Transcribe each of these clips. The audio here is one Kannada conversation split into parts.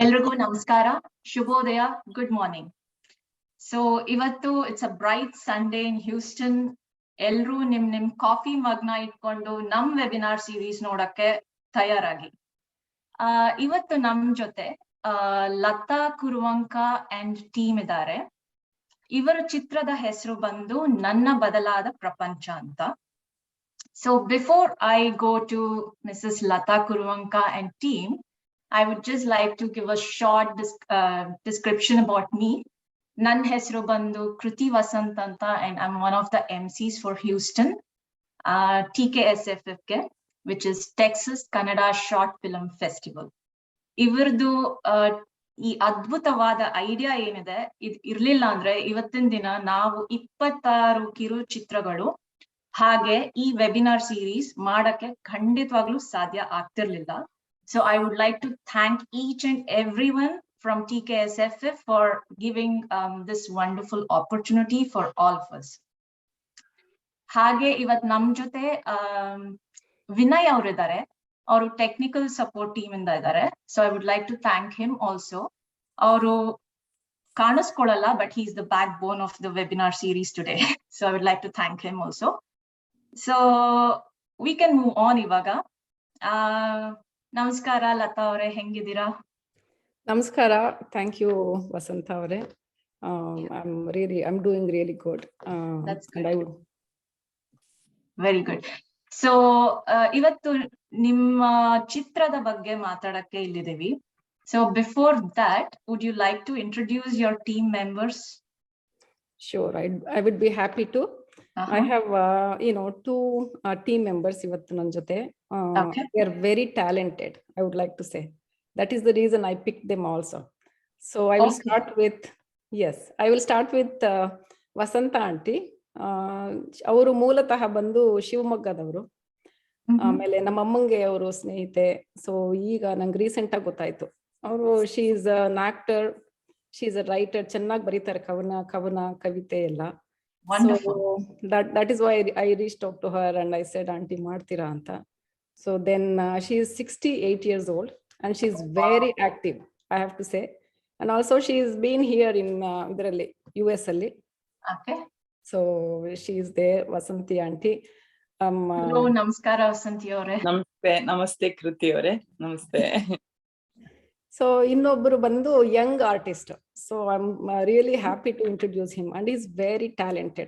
ಎಲ್ರಿಗೂ ನಮಸ್ಕಾರ, ಶುಭೋದಯ, ಗುಡ್ ಮಾರ್ನಿಂಗ್. ಸೊ ಇವತ್ತು it's a bright Sunday in Houston. ಎಲ್ರೂ ನಿಮ್ ಕಾಫಿ ಮಗ್ನ ಇಟ್ಕೊಂಡು ನಮ್ ವೆಬಿನಾರ್ ಸೀರೀಸ್ ನೋಡಕ್ಕೆ ತಯಾರಾಗಿ. ಇವತ್ತು ನಮ್ ಜೊತೆ ಲತಾ ಕುರುವಂಕ ಅಂಡ್ ಟೀಮ್ ಇದ್ದಾರೆ. ಇವರ ಚಿತ್ರದ ಹೆಸರು ಬಂದು ನನ್ನ ಬದಲಾದ ಪ್ರಪಂಚ ಅಂತ. So before I go to Mrs Latha Kuruvanka and team, I would just like to give a short description about me. Nan hesru bandu Kruti Vasant anta, and I'm one of the MCs for Houston TKSFF, which is Texas Kannada Short Film Festival. Ivrdu ee adbhutavada idea enide idu irlilla andre ivattin dina ನಾವು 26 ಕಿರು ಚಿತ್ರಗಳು ಹಾಗೆ ಈ ವೆಬಿನಾರ್ ಸೀರೀಸ್ ಮಾಡಕ್ಕೆ ಖಂಡಿತವಾಗ್ಲೂ ಸಾಧ್ಯ ಆಗ್ತಿರ್ಲಿಲ್ಲ. So I would like to thank each and everyone from TKSFF for giving this wonderful opportunity for all of us. Hage ivat nam jothe Vinay avaru idare, avaru technical support team inda idare. So I would like to thank him also. Avaru ಕಾಣಿಸ್ಕೊಳ್ಳಲ್ಲ, but he is the backbone of the webinar series today. So I would like to thank him also. So we can move on ivaga. ನಮಸ್ಕಾರ ಲತಾ ಅವರೇ, ಹೆಂಗಿದ್ದೀರಾ? ನಮಸ್ಕಾರ, ಥ್ಯಾಂಕ್ ಯು ವಸಂತ ಅವರೇ. I'm doing really good. That's good. And I would... Very good. So ಇವತ್ತು ನಿಮ್ಮ ಚಿತ್ರದ ಬಗ್ಗೆ ಮಾತಾಡಕ್ಕೆ ಇಲ್ಲಿದ್ದೀವಿ. So before that, would you like to introduce your team members? Sure, I would be happy to. I have two team members ivattu nan jothe. Okay. They are very talented, I would like to say. That is the reason I picked them also. So I will start with Vasanta aunty. ಅವರು ಮೂಲತಃ ಬಂದು ಶಿವಮೊಗ್ಗದವರು. ಆಮೇಲೆ ನಮ್ಮ ಅಮ್ಮಂಗೆ ಅವರು ಸ್ನೇಹಿತೆ. ಸೊ ಈಗ ನಂಗೆ ರೀಸೆಂಟ್ ಆಗಿ ಗೊತ್ತಾಯ್ತು ಅವರು she is an actor, she is a writer, ಚೆನ್ನಾಗಿ ಬರೀತಾರೆ ಕವನ ಕವಿತೆ ಎಲ್ಲ. Wonderful. So that is why I reached out to her and I said, auntie ಮಾಡ್ತೀರಾ ಅಂತ. So then she is 68 years old and she is very active, I have to say. And also she has been here in idralli US alli. Okay. So she is there, Vasanti auntie. Hello, namaskara Vasanti avare. Namaste Kruti avare. Namaste. So ಇನ್ನೊಬ್ಬರು ಬಂದು young artist. So I'm really happy to introduce him and he's very talented.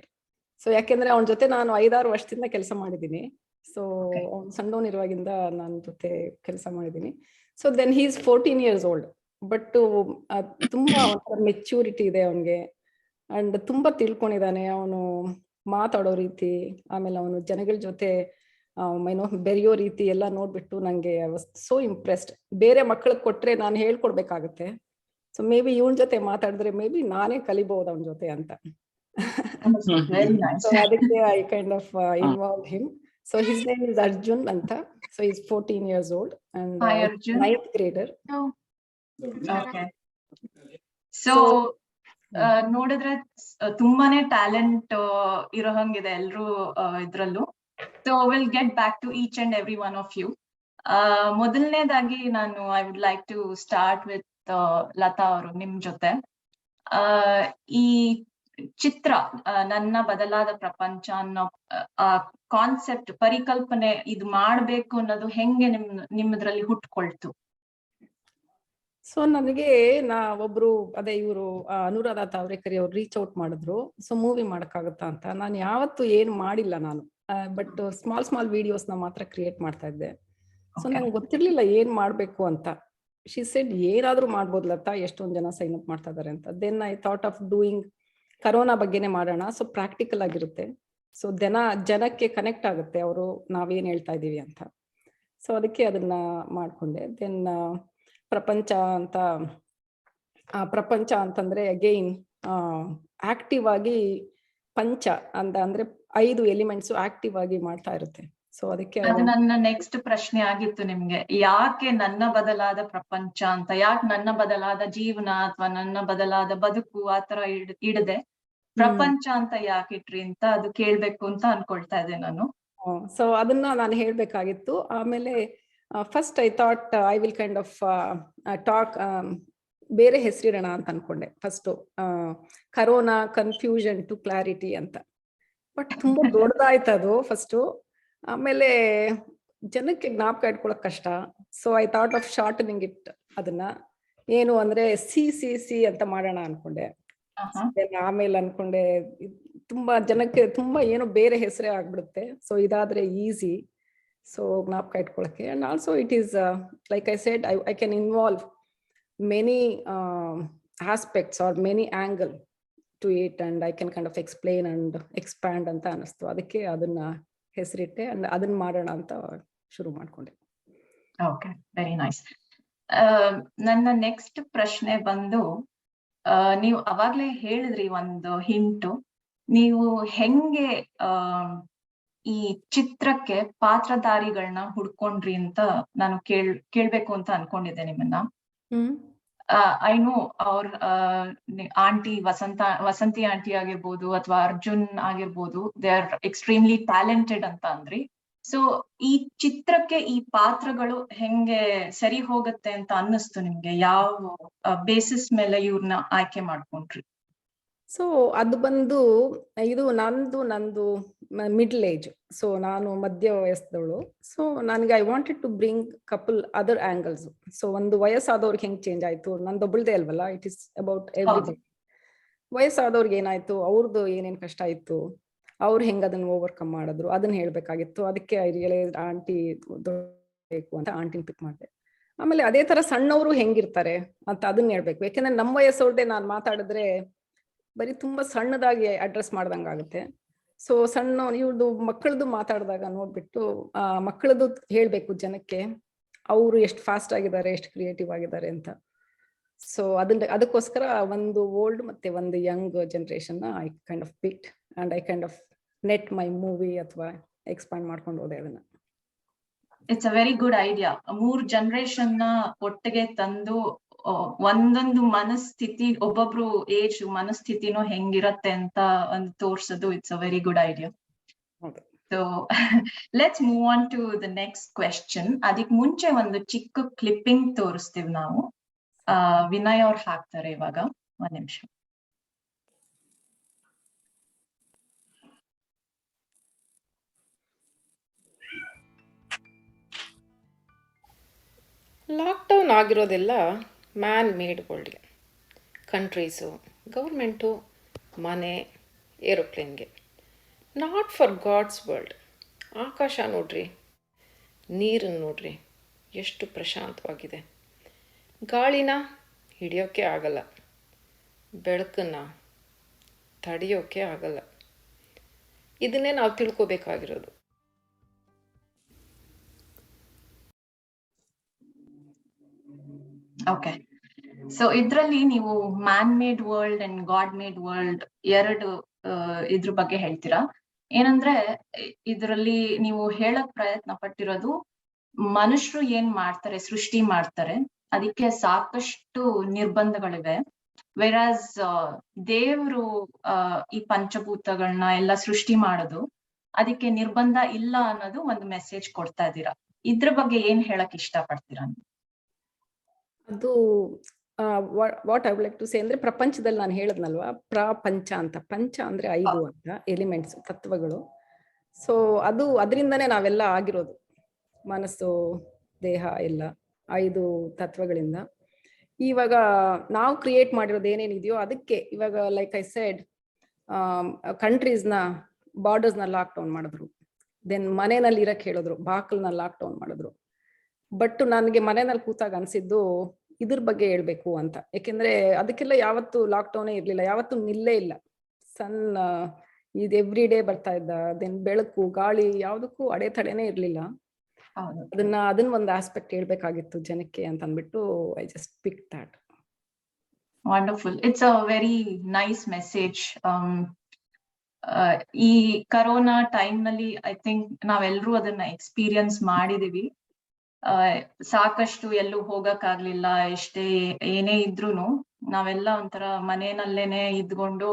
So ಯಾಕೆಂದ್ರೆ ಅವನ ಜೊತೆ ನಾನು 5-6 ವರ್ಷದಿಂದ ಕೆಲಸ ಮಾಡಿದ್ದೀನಿ. ಸೊ ಅವ್ನು ಸಣ್ಣವನಿರುವಾಗಿಂದ ನನ್ನ ಜೊತೆ ಕೆಲಸ ಮಾಡಿದ್ದೀನಿ. So then he is 14 years old. But ತುಂಬಾ ಮೆಚ್ಯೂರಿಟಿ ಇದೆ ಅವನಿಗೆ ಅಂಡ್ ತುಂಬಾ ತಿಳ್ಕೊಂಡಿದ್ದಾನೆ. ಅವನು ಮಾತಾಡೋ ರೀತಿ, ಆಮೇಲೆ ಅವನು ಜನಗಳ ಜೊತೆ ಬೆರೆಯೋ ರೀತಿ ಎಲ್ಲ ನೋಡ್ಬಿಟ್ಟು ನಂಗೆ ಸೋ ಇಂಪ್ರೆಸ್ಡ್. ಬೇರೆ ಮಕ್ಕಳಿಗೆ ಕೊಟ್ರೆ ನಾನು ಹೇಳ್ಕೊಡ್ಬೇಕಾಗತ್ತೆ. ಸೊ ಮೇ ಬಿ ಇವನ್ ಜೊತೆ ಮಾತಾಡಿದ್ರೆ ಮೇ ಬಿ ನಾನೇ ಕಲಿಬಹುದು ಅವನ ಜೊತೆ ಅಂತ. ಸೊ ಅದಕ್ಕೆ I kind of involve him. So his name is Arjun anta. So he's 14 years old and 9th grader. Okay. So ನೋಡಿದ್ರೆ ತುಂಬಾನೇ ಟ್ಯಾಲೆಂಟ್ ಇರೋ ಹಂಗಿದೆ ಎಲ್ರು ಇದ್ರಲ್ಲೂ. So we'll get back to each and every one of you. ಮೊದಲನೇದಾಗಿ ನಾನು I would like to start with Lata ಅವರು ನಿಮ್ ಜೊತೆ. ಈ ಚಿತ್ರ ನನ್ನ ಬದಲಾದ ಪ್ರಪಂಚ ಅನ್ನೋ ಕಾನ್ಸೆಪ್ಟ್, ಪರಿಕಲ್ಪನೆ ಇದು ಮಾಡ್ಬೇಕು ಅನ್ನೋದು ಹೆಂಗೆ ನಿಮ್ಮದ್ರಲ್ಲಿ ಹುಟ್ಕೊಳ್ತು? ಸೊ ನನಗೆ ಒಬ್ರು ಅದೇ ಇವರು ಅನುರಾಧ ತಾವ್ರೇಕರಿ ಅವ್ರು ರೀಚ್ ಔಟ್ ಮಾಡಿದ್ರು. ಸೊ ಮೂವಿ ಮಾಡಕ್ಕಾಗತ್ತಾ ಅಂತ. ನಾನು ಯಾವತ್ತು ಏನು ಮಾಡಿಲ್ಲ ನಾನು, ಬಟ್ ಸ್ಮಾಲ್ ವಿಡಿಯೋಸ್ ನ ಮಾತ್ರ ಕ್ರಿಯೇಟ್ ಮಾಡ್ತಾ ಇದ್ದೆ. ಸೊ ನಂಗೆ ಗೊತ್ತಿರ್ಲಿಲ್ಲ ಏನ್ ಮಾಡ್ಬೇಕು ಅಂತ. ಶಿ ಸೆಡ್ ಏನಾದ್ರೂ ಮಾಡ್ಬೋದು ಲತಾ, ಎಷ್ಟೊಂದ್ ಜನ ಸೈನ್ ಅಪ್ ಮಾಡ್ತಾ ಇದಾರೆ ಅಂತ. Then I thought of doing corona ಬಗ್ಗೆನೇ ಮಾಡೋಣ, ಸೊ ಪ್ರಾಕ್ಟಿಕಲ್ ಆಗಿರುತ್ತೆ, ಸೊ ಜನಕ್ಕೆ ಕನೆಕ್ಟ್ ಆಗುತ್ತೆ ಅವರು ನಾವೇನ್ ಹೇಳ್ತಾ ಇದೀವಿ ಅಂತ. ಸೊ ಅದಕ್ಕೆ ಅದನ್ನ ಮಾಡ್ಕೊಂಡೆ. ದೆನ್ ಪ್ರಪಂಚ ಅಂತಂದ್ರೆ ಅಗೈನ್ ಆಕ್ಟಿವ್ ಆಗಿ ಪಂಚ ಅಂದ್ರೆ 5 ಎಲಿಮೆಂಟ್ಸ್ ಆಕ್ಟಿವ್ ಆಗಿ ಮಾಡ್ತಾ ಇರುತ್ತೆ. ಸೊ ಅದಕ್ಕೆ ಅದು ನನ್ನ ನೆಕ್ಸ್ಟ್ ಪ್ರಶ್ನೆ ಆಗಿತ್ತು ನಿಮ್ಗೆ, ಯಾಕೆ ನನ್ನ ಬದಲಾದ ಪ್ರಪಂಚ ಅಂತ, ಯಾಕೆ ನನ್ನ ಬದಲಾದ ಜೀವನ ಅಥವಾ ನನ್ನ ಬದಲಾದ ಬದುಕು ಆತರ ಇಡದೆ ಪ್ರಪಂಚ ಅಂತ ಯಾಕೆ ಇಟ್ರಿ ಅಂತ ಅದು ಕೇಳ್ಬೇಕು ಅಂತ ಅನ್ಕೊಳ್ತಾ ಇದ್ದೆ ನಾನು. ಸೊ ಅದನ್ನ ನಾನು ಹೇಳ್ಬೇಕಾಗಿತ್ತು. ಆಮೇಲೆ first I thought I will kind of talk, ಬೇರೆ ಹೆಸರಿಡೋಣ ಅಂತ ಅನ್ಕೊಂಡೆ. First corona confusion to clarity ಅಂತ, ಬಟ್ ತುಂಬಾ ದೊಡ್ಡದಾಯ್ತು ಅದು ಫಸ್ಟ್. ಆಮೇಲೆ ಜನಕ್ಕೆ ಜ್ಞಾಪಕ ಇಟ್ಕೊಳಕ್ ಕಷ್ಟ. So I thought of shortening it, ಅದನ್ನ ಏನು ಅಂದ್ರೆ ಸಿ ಅಂತ ಮಾಡೋಣ ಅನ್ಕೊಂಡೆ. ಆಮೇಲೆ ಅನ್ಕೊಂಡೆ ತುಂಬಾ ಜನಕ್ಕೆ ತುಂಬಾ ಏನೋ ಬೇರೆ ಹೆಸರೇ ಆಗ್ಬಿಡುತ್ತೆ, ಸೊ ಇದಾದ್ರೆ ಈಸಿ ಸೊ ಜ್ಞಾಪಕ ಇಟ್ಕೊಳಕ್ಕೆ. And also it is like I said I can involve many aspects or many angle to it and I can kind of explain and expand ಅಂತ ಅನಿಸ್ತು. ಅದಕ್ಕೆ ಅದನ್ನ ಹೆಸರಿಟ್ಟೆ ಅಂಡ್ ಅದನ್ನ ಮಾಡೋಣ ಅಂತ ಶುರು ಮಾಡ್ಕೊಂಡೆ. Okay, very nice. ನನ್ನ ನೆಕ್ಸ್ಟ್ ಪ್ರಶ್ನೆ ಬಂದು, ನೀವು ಅವಾಗ್ಲೇ ಹೇಳಿದ್ರಿ ಒಂದು ಹಿಂಟು, ನೀವು ಹೆಂಗೆ ಈ ಚಿತ್ರಕ್ಕೆ ಪಾತ್ರಧಾರಿಗಳನ್ನ ಹುಡ್ಕೊಂಡ್ರಿ ಅಂತ ನಾನು ಕೇಳ್ಬೇಕು ಅಂತ ಅನ್ಕೊಂಡಿದ್ದೆ ನಿಮ್ಮನ್ನ. ಐ ನೋ ಅವ್ರ ಆಂಟಿ ವಸಂತಿ ಆಂಟಿ ಆಗಿರ್ಬೋದು ಅಥವಾ ಅರ್ಜುನ್ ಆಗಿರ್ಬೋದು, ದೇ ಆರ್ ಎಕ್ಸ್ಟ್ರೀಮ್ಲಿ ಟ್ಯಾಲೆಂಟೆಡ್ ಅಂತ ಅಂದ್ರಿ. ಸೊ ಈ ಚಿತ್ರಕ್ಕೆ ಈ ಪಾತ್ರಗಳು ಹೆಂಗೆ ಸರಿ ಹೋಗುತ್ತೆ ಅಂತ ಅನ್ನಿಸ್ತು ನಿಮ್ಗೆ? ಯಾವ ಬೇಸಿಸ್ ಮೇಲೆ ಇವ್ರನ್ನ ಆಯ್ಕೆ ಮಾಡ್ಕೊಂಡ್ರಿ? ಸೊ ಅದು ಬಂದು ಇದು ನಂದು ಮಿಡ್ಲ್ ಏಜ್, ಸೊ ನಾನು ಮಧ್ಯ ವಯಸ್ಸದವಳು. ಸೊ ನನಗೆ I wanted to bring couple other angles. So ಒಂದು ವಯಸ್ಸಾದವ್ರಿಗೆ ಹೆಂಗ್ ಚೇಂಜ್ ಆಯ್ತು, ನಂದೊಬ್ಬಳದೇ ಅಲ್ವಲ್ಲ, ಇಟ್ ಇಸ್ ಅಬೌಟ್ ಎವ್ರಿ. ವಯಸ್ಸಾದವ್ರಿಗೆ ಏನಾಯ್ತು, ಅವ್ರದ್ದು ಏನೇನ್ ಕಷ್ಟ ಇತ್ತು, ಅವ್ರು ಹೆಂಗ್ ಅದನ್ನ ಓವರ್ಕಮ್ ಮಾಡಿದ್ರು, ಅದನ್ನ ಹೇಳ್ಬೇಕಾಗಿತ್ತು. ಅದಕ್ಕೆ ಐ ರಿಯಲೈಸ್ ಆಂಟಿ ಬೇಕು ಅಂತ ಆಂಟಿನ ಪಿಕ್ ಮಾಡಿದೆ. ಆಮೇಲೆ ಅದೇ ತರ ಸಣ್ಣವರು ಹೆಂಗಿರ್ತಾರೆ ಅಂತ ಅದನ್ನ ಹೇಳ್ಬೇಕು. ಯಾಕೆಂದ್ರೆ ನಮ್ಮ ವಯಸ್ಸವ್ರದ್ದೇ ನಾನು ಮಾತಾಡಿದ್ರೆ ಬರೀ ತುಂಬಾ ಸಣ್ಣದಾಗಿ ಅಡ್ರೆಸ್ ಮಾಡ್ದಂಗ ಆಗುತ್ತೆ. ಸೊ ಸಣ್ಣ ಇವ್ರದ್ದು ಮಕ್ಕಳದು ಮಾತಾಡಿದಾಗ ನೋಡ್ಬಿಟ್ಟು ಮಕ್ಕಳದು ಹೇಳ್ಬೇಕು ಜನಕ್ಕೆ, ಅವರು ಎಷ್ಟು ಫಾಸ್ಟ್ ಆಗಿದ್ದಾರೆ, ಎಷ್ಟು ಕ್ರಿಯೇಟಿವ್ ಆಗಿದ್ದಾರೆ ಅಂತ. ಸೊ ಅದಕ್ಕೋಸ್ಕರ ಒಂದು ಓಲ್ಡ್ ಮತ್ತೆ ಒಂದು Young generation I kind of picked and I kind of net my movie ಅಥವಾ ಎಕ್ಸ್ಪ್ಯಾಂಡ್ ಮಾಡ್ಕೊಂಡು ಹೋದೆ ಅದನ್ನ. It's a very good idea. 3 generation ನ ಒಟ್ಟಿಗೆ ತಂದು ಒಂದೊಂದು ಮನಸ್ಥಿತಿ, ಒಬ್ಬೊಬ್ರು ಏಜ್ ಮನಸ್ಥಿತಿನೂ ಹೆಂಗಿರತ್ತೆ ಅಂತ ಒಂದು ತೋರ್ಸೋದು, it's a very good idea. So let's move on to the next question. ಅದಕ್ ಮುಂಚೆ ಒಂದು ಚಿಕ್ಕ ಕ್ಲಿಪ್ಪಿಂಗ್ ತೋರಿಸ್ತೀವಿ ನಾವು. ವಿನಯ್ ಅವ್ರು ಹಾಕ್ತಾರೆ ಇವಾಗ, 1 ನಿಮಿಷ. ಲಾಕ್ಡೌನ್ ಆಗಿರೋದೆಲ್ಲ ಮ್ಯಾನ್ ಮೇಡ್ ವರ್ಲ್ಡ್ಗೆ, ಕಂಟ್ರೀಸು, ಗೌರ್ಮೆಂಟು, ಮನೆ, ಏರೋಪ್ಲೇನ್ಗೆ. Not for God's world. ಆಕಾಶ ನೋಡ್ರಿ, ನೀರನ್ನು ನೋಡ್ರಿ, ಎಷ್ಟು ಪ್ರಶಾಂತವಾಗಿದೆ. ಗಾಳಿನ ಹಿಡಿಯೋಕ್ಕೆ ಆಗಲ್ಲ, ಬೆಳಕನ್ನು ತಡೆಯೋಕ್ಕೆ ಆಗಲ್ಲ. ಇದನ್ನೇ ನಾವು ತಿಳ್ಕೊಬೇಕಾಗಿರೋದು. ಓಕೆ, ಸೊ ಇದ್ರಲ್ಲಿ ನೀವು man made world and god made world ಎರಡು ಇದ್ರ ಬಗ್ಗೆ ಹೇಳ್ತೀರಾ. ಏನಂದ್ರೆ ಇದರಲ್ಲಿ ನೀವು ಹೇಳಕ್ ಪ್ರಯತ್ನ ಪಟ್ಟಿರೋದು, ಮನುಷ್ಯರು ಏನ್ ಮಾಡ್ತಾರೆ, ಸೃಷ್ಟಿ ಮಾಡ್ತಾರೆ, ಅದಕ್ಕೆ ಸಾಕಷ್ಟು ನಿರ್ಬಂಧಗಳಿವೆ. ವೆರಾಸ್ ದೇವ್ರು ಈ ಪಂಚಭೂತಗಳನ್ನ ಎಲ್ಲ ಸೃಷ್ಟಿ ಮಾಡೋದು, ಅದಕ್ಕೆ ನಿರ್ಬಂಧ ಇಲ್ಲ ಅನ್ನೋದು ಒಂದು ಮೆಸೇಜ್ ಕೊಡ್ತಾ ಇದ್ದೀರಾ. ಇದ್ರ ಬಗ್ಗೆ ಏನ್ ಹೇಳಕ್ ಇಷ್ಟ ಪಡ್ತೀರಾ? ಅದು what I would like to say ಅಂದ್ರೆ, ಪ್ರಪಂಚದಲ್ಲಿ ನಾನು ಹೇಳದ್ನಲ್ವಾ ಪ್ರಪಂಚ ಅಂತ. ಪಂಚ ಅಂದ್ರೆ 5 ಅಂತ ಎಲಿಮೆಂಟ್ಸ್, ತತ್ವಗಳು. ಸೊ ಅದರಿಂದನೇ ನಾವೆಲ್ಲ ಆಗಿರೋದು, ಮನಸ್ಸು, ದೇಹ ಎಲ್ಲ 5 ತತ್ವಗಳಿಂದ. ಇವಾಗ ನಾವು ಕ್ರಿಯೇಟ್ ಮಾಡಿರೋದು ಏನೇನಿದೆಯೋ ಅದಕ್ಕೆ ಇವಾಗ ಲೈಕ್ ಐ ಸೆಡ್, ಕಂಟ್ರೀಸ್ನ ಬಾರ್ಡರ್ಸ್ನ ಲಾಕ್ ಡೌನ್ ಮಾಡಿದ್ರು. ದೆನ್ ಮನೆಯಲ್ಲಿ ಇರಕ್ಕೆ ಹೇಳಿದ್ರು, ಬಾಕಲ್ನ ಲಾಕ್ ಡೌನ್ ಮಾಡಿದ್ರು. ಬಟ್ ನನಗೆ ಮನೆಯಲ್ಲಿ ಕೂತಾಗ ಅನ್ಸಿದ್ದು ಇದ್ರ ಬಗ್ಗೆ ಹೇಳ್ಬೇಕು ಅಂತ. ಯಾಕೆಂದ್ರೆ ಅದಕ್ಕೆಲ್ಲ ಯಾವತ್ತು ಲಾಕ್ಡೌನೇ ಇರ್ಲಿಲ್ಲ, ಯಾವತ್ತು ನಿಲ್ಲೇ ಇಲ್ಲ. ಸಣ್ಣ ಇದು ಎವ್ರಿ ಡೇ ಬರ್ತಾ ಇದ್ದ, ದೆನ್ ಬೆಳಕು ಗಾಳಿ ಯಾವುದಕ್ಕೂ ಅಡೆತಡೆನೇ ಇರ್ಲಿಲ್ಲ. ಅದನ್ನ ಒಂದು ಆಸ್ಪೆಕ್ಟ್ ಹೇಳ್ಬೇಕಾಗಿತ್ತು ಜನಕ್ಕೆ ಅಂತ ಅಂದ್ಬಿಟ್ಟು I just pick that. Wonderful, it's a very nice message. ಈ ಕರೋನಾ ಟೈಮ್ ನಲ್ಲಿ ಐ ಥಿಂಕ್ ನಾವೆಲ್ಲರೂ ಅದನ್ನ ಎಕ್ಸ್ಪೀರಿಯನ್ಸ್ ಮಾಡಿದೀವಿ. ಸಾಕಷ್ಟು ಎಲ್ಲೂ ಹೋಗಕ್ಕಾಗ್ಲಿಲ್ಲ, ಏನೇ ಇದ್ರೂನು ನಾವೆಲ್ಲ ಒಂಥರ ಮನೆಯಲ್ಲೇನೆ ಇದ್ಕೊಂಡು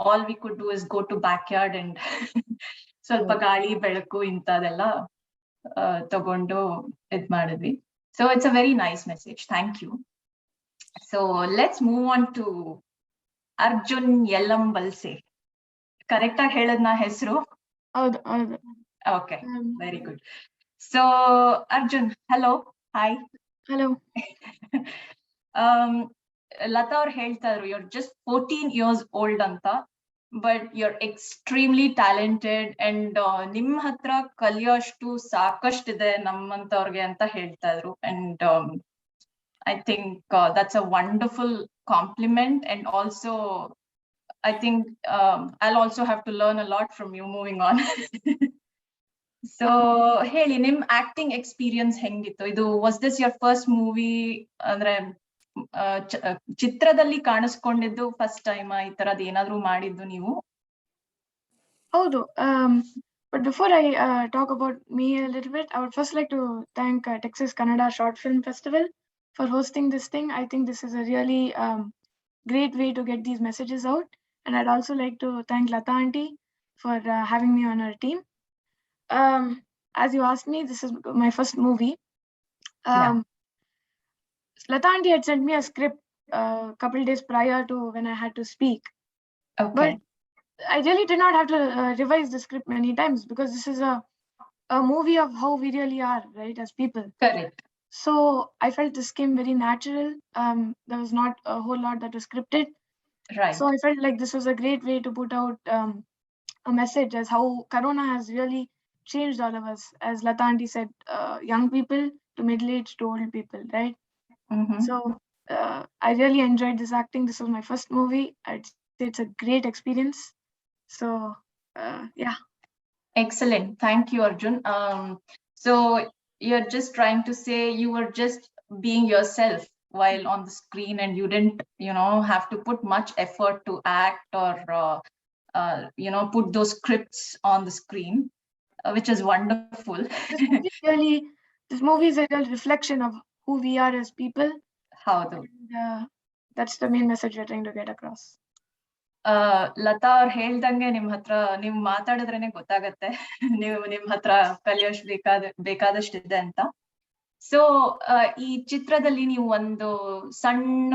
all we could do is go to back yard and ಸ್ವಲ್ಪ ಗಾಳಿ ಬೆಳಕು ಇಂಥದೆಲ್ಲ ತಗೊಂಡು ಇದ್ ಮಾಡಿದ್ವಿ. So it's a very nice message, thank you. So let's move on to Arjun ಯಲ್ಲಂಬಲ್ಸೆ. ಕರೆಕ್ಟ್ ಆಗಿ ಹೇಳದ್ನ ಹೆಸರು? ಹೌದು. Okay, very good. So Arjun, hello, hi. Hello. Latha ಅವ್ರು ಹೇಳ್ತಾ ಇದ್ರು you're just 14 years old ಅಂತ, but you're extremely talented and ನಿಮ್ ಹತ್ರ ಕಲಿಯೋಷ್ಟು ಸಾಕಷ್ಟಿದೆ ನಮ್ಮಂತವ್ರಿಗೆ ಅಂತ ಹೇಳ್ತಾ ಇದ್ರು. And I think that's a wonderful compliment, and also I think I'll also have to learn a lot from you moving on. So ಹೇಳಿ, ನಿಮ್ ಆಕ್ಟಿಂಗ್ ಎಕ್ಸ್ಪೀರಿಯನ್ಸ್ ಹೆಂಗಿತ್ತು? ಇದು was this your first movie, ಅಂದ್ರೆ ಚಿತ್ರದಲ್ಲಿ ಕಾಣಿಸ್ಕೊಂಡಿದ್ದು ಫಸ್ಟ್ ಟೈಮ್ ಈ ತರದ್ ಏನಾದ್ರು ಮಾಡಿದ್ದು ನೀವು? ಹೌದು. But before I talk about me a little bit, I would first like to thank Texas Kannada Short Film Festival for hosting this thing. I think this is a really great way to get these messages out. And I'd also like to thank Lata Aunty for having me on her team. As you asked me, this is my first movie. Lata Aunty had sent me a script a couple days prior to when I had to speak. Okay. But I really did not have to revise the script many times, because this is a movie of how we really are, right, as people. Correct. So I felt this came very natural. There was not a whole lot that was scripted. Right. So I felt like this was a great way to put out a message as how Corona has really changed all of us. As Lata Aunty said, young people to middle-aged to old people, right? Mm-hmm. So I really enjoyed this acting. This was my first movie. I'd say it's a great experience. So yeah. Excellent. Thank you, Arjun. So you're just trying to say you were just being yourself while on the screen, and you didn't, have to put much effort to act or, put those scripts on the screen, which is wonderful. This movie is a real reflection of who we are as people. Howdu. And that's the main message we're trying to get across. Lata ಅವ್ರು ಹೇಳ್ದಂಗೆ ನೀವು ಮಾತಾಡಿದ್ರೇನೆ ಗೊತ್ತಾಗತ್ತೆ ನಿಮ್ ಹತ್ರ ಕಲಿಯೋಷ್ಟು ಬೇಕಾದಷ್ಟಿದೆ ಅಂತ. ಸೊ ಈ ಚಿತ್ರದಲ್ಲಿ ನೀವು ಒಂದು ಸಣ್ಣ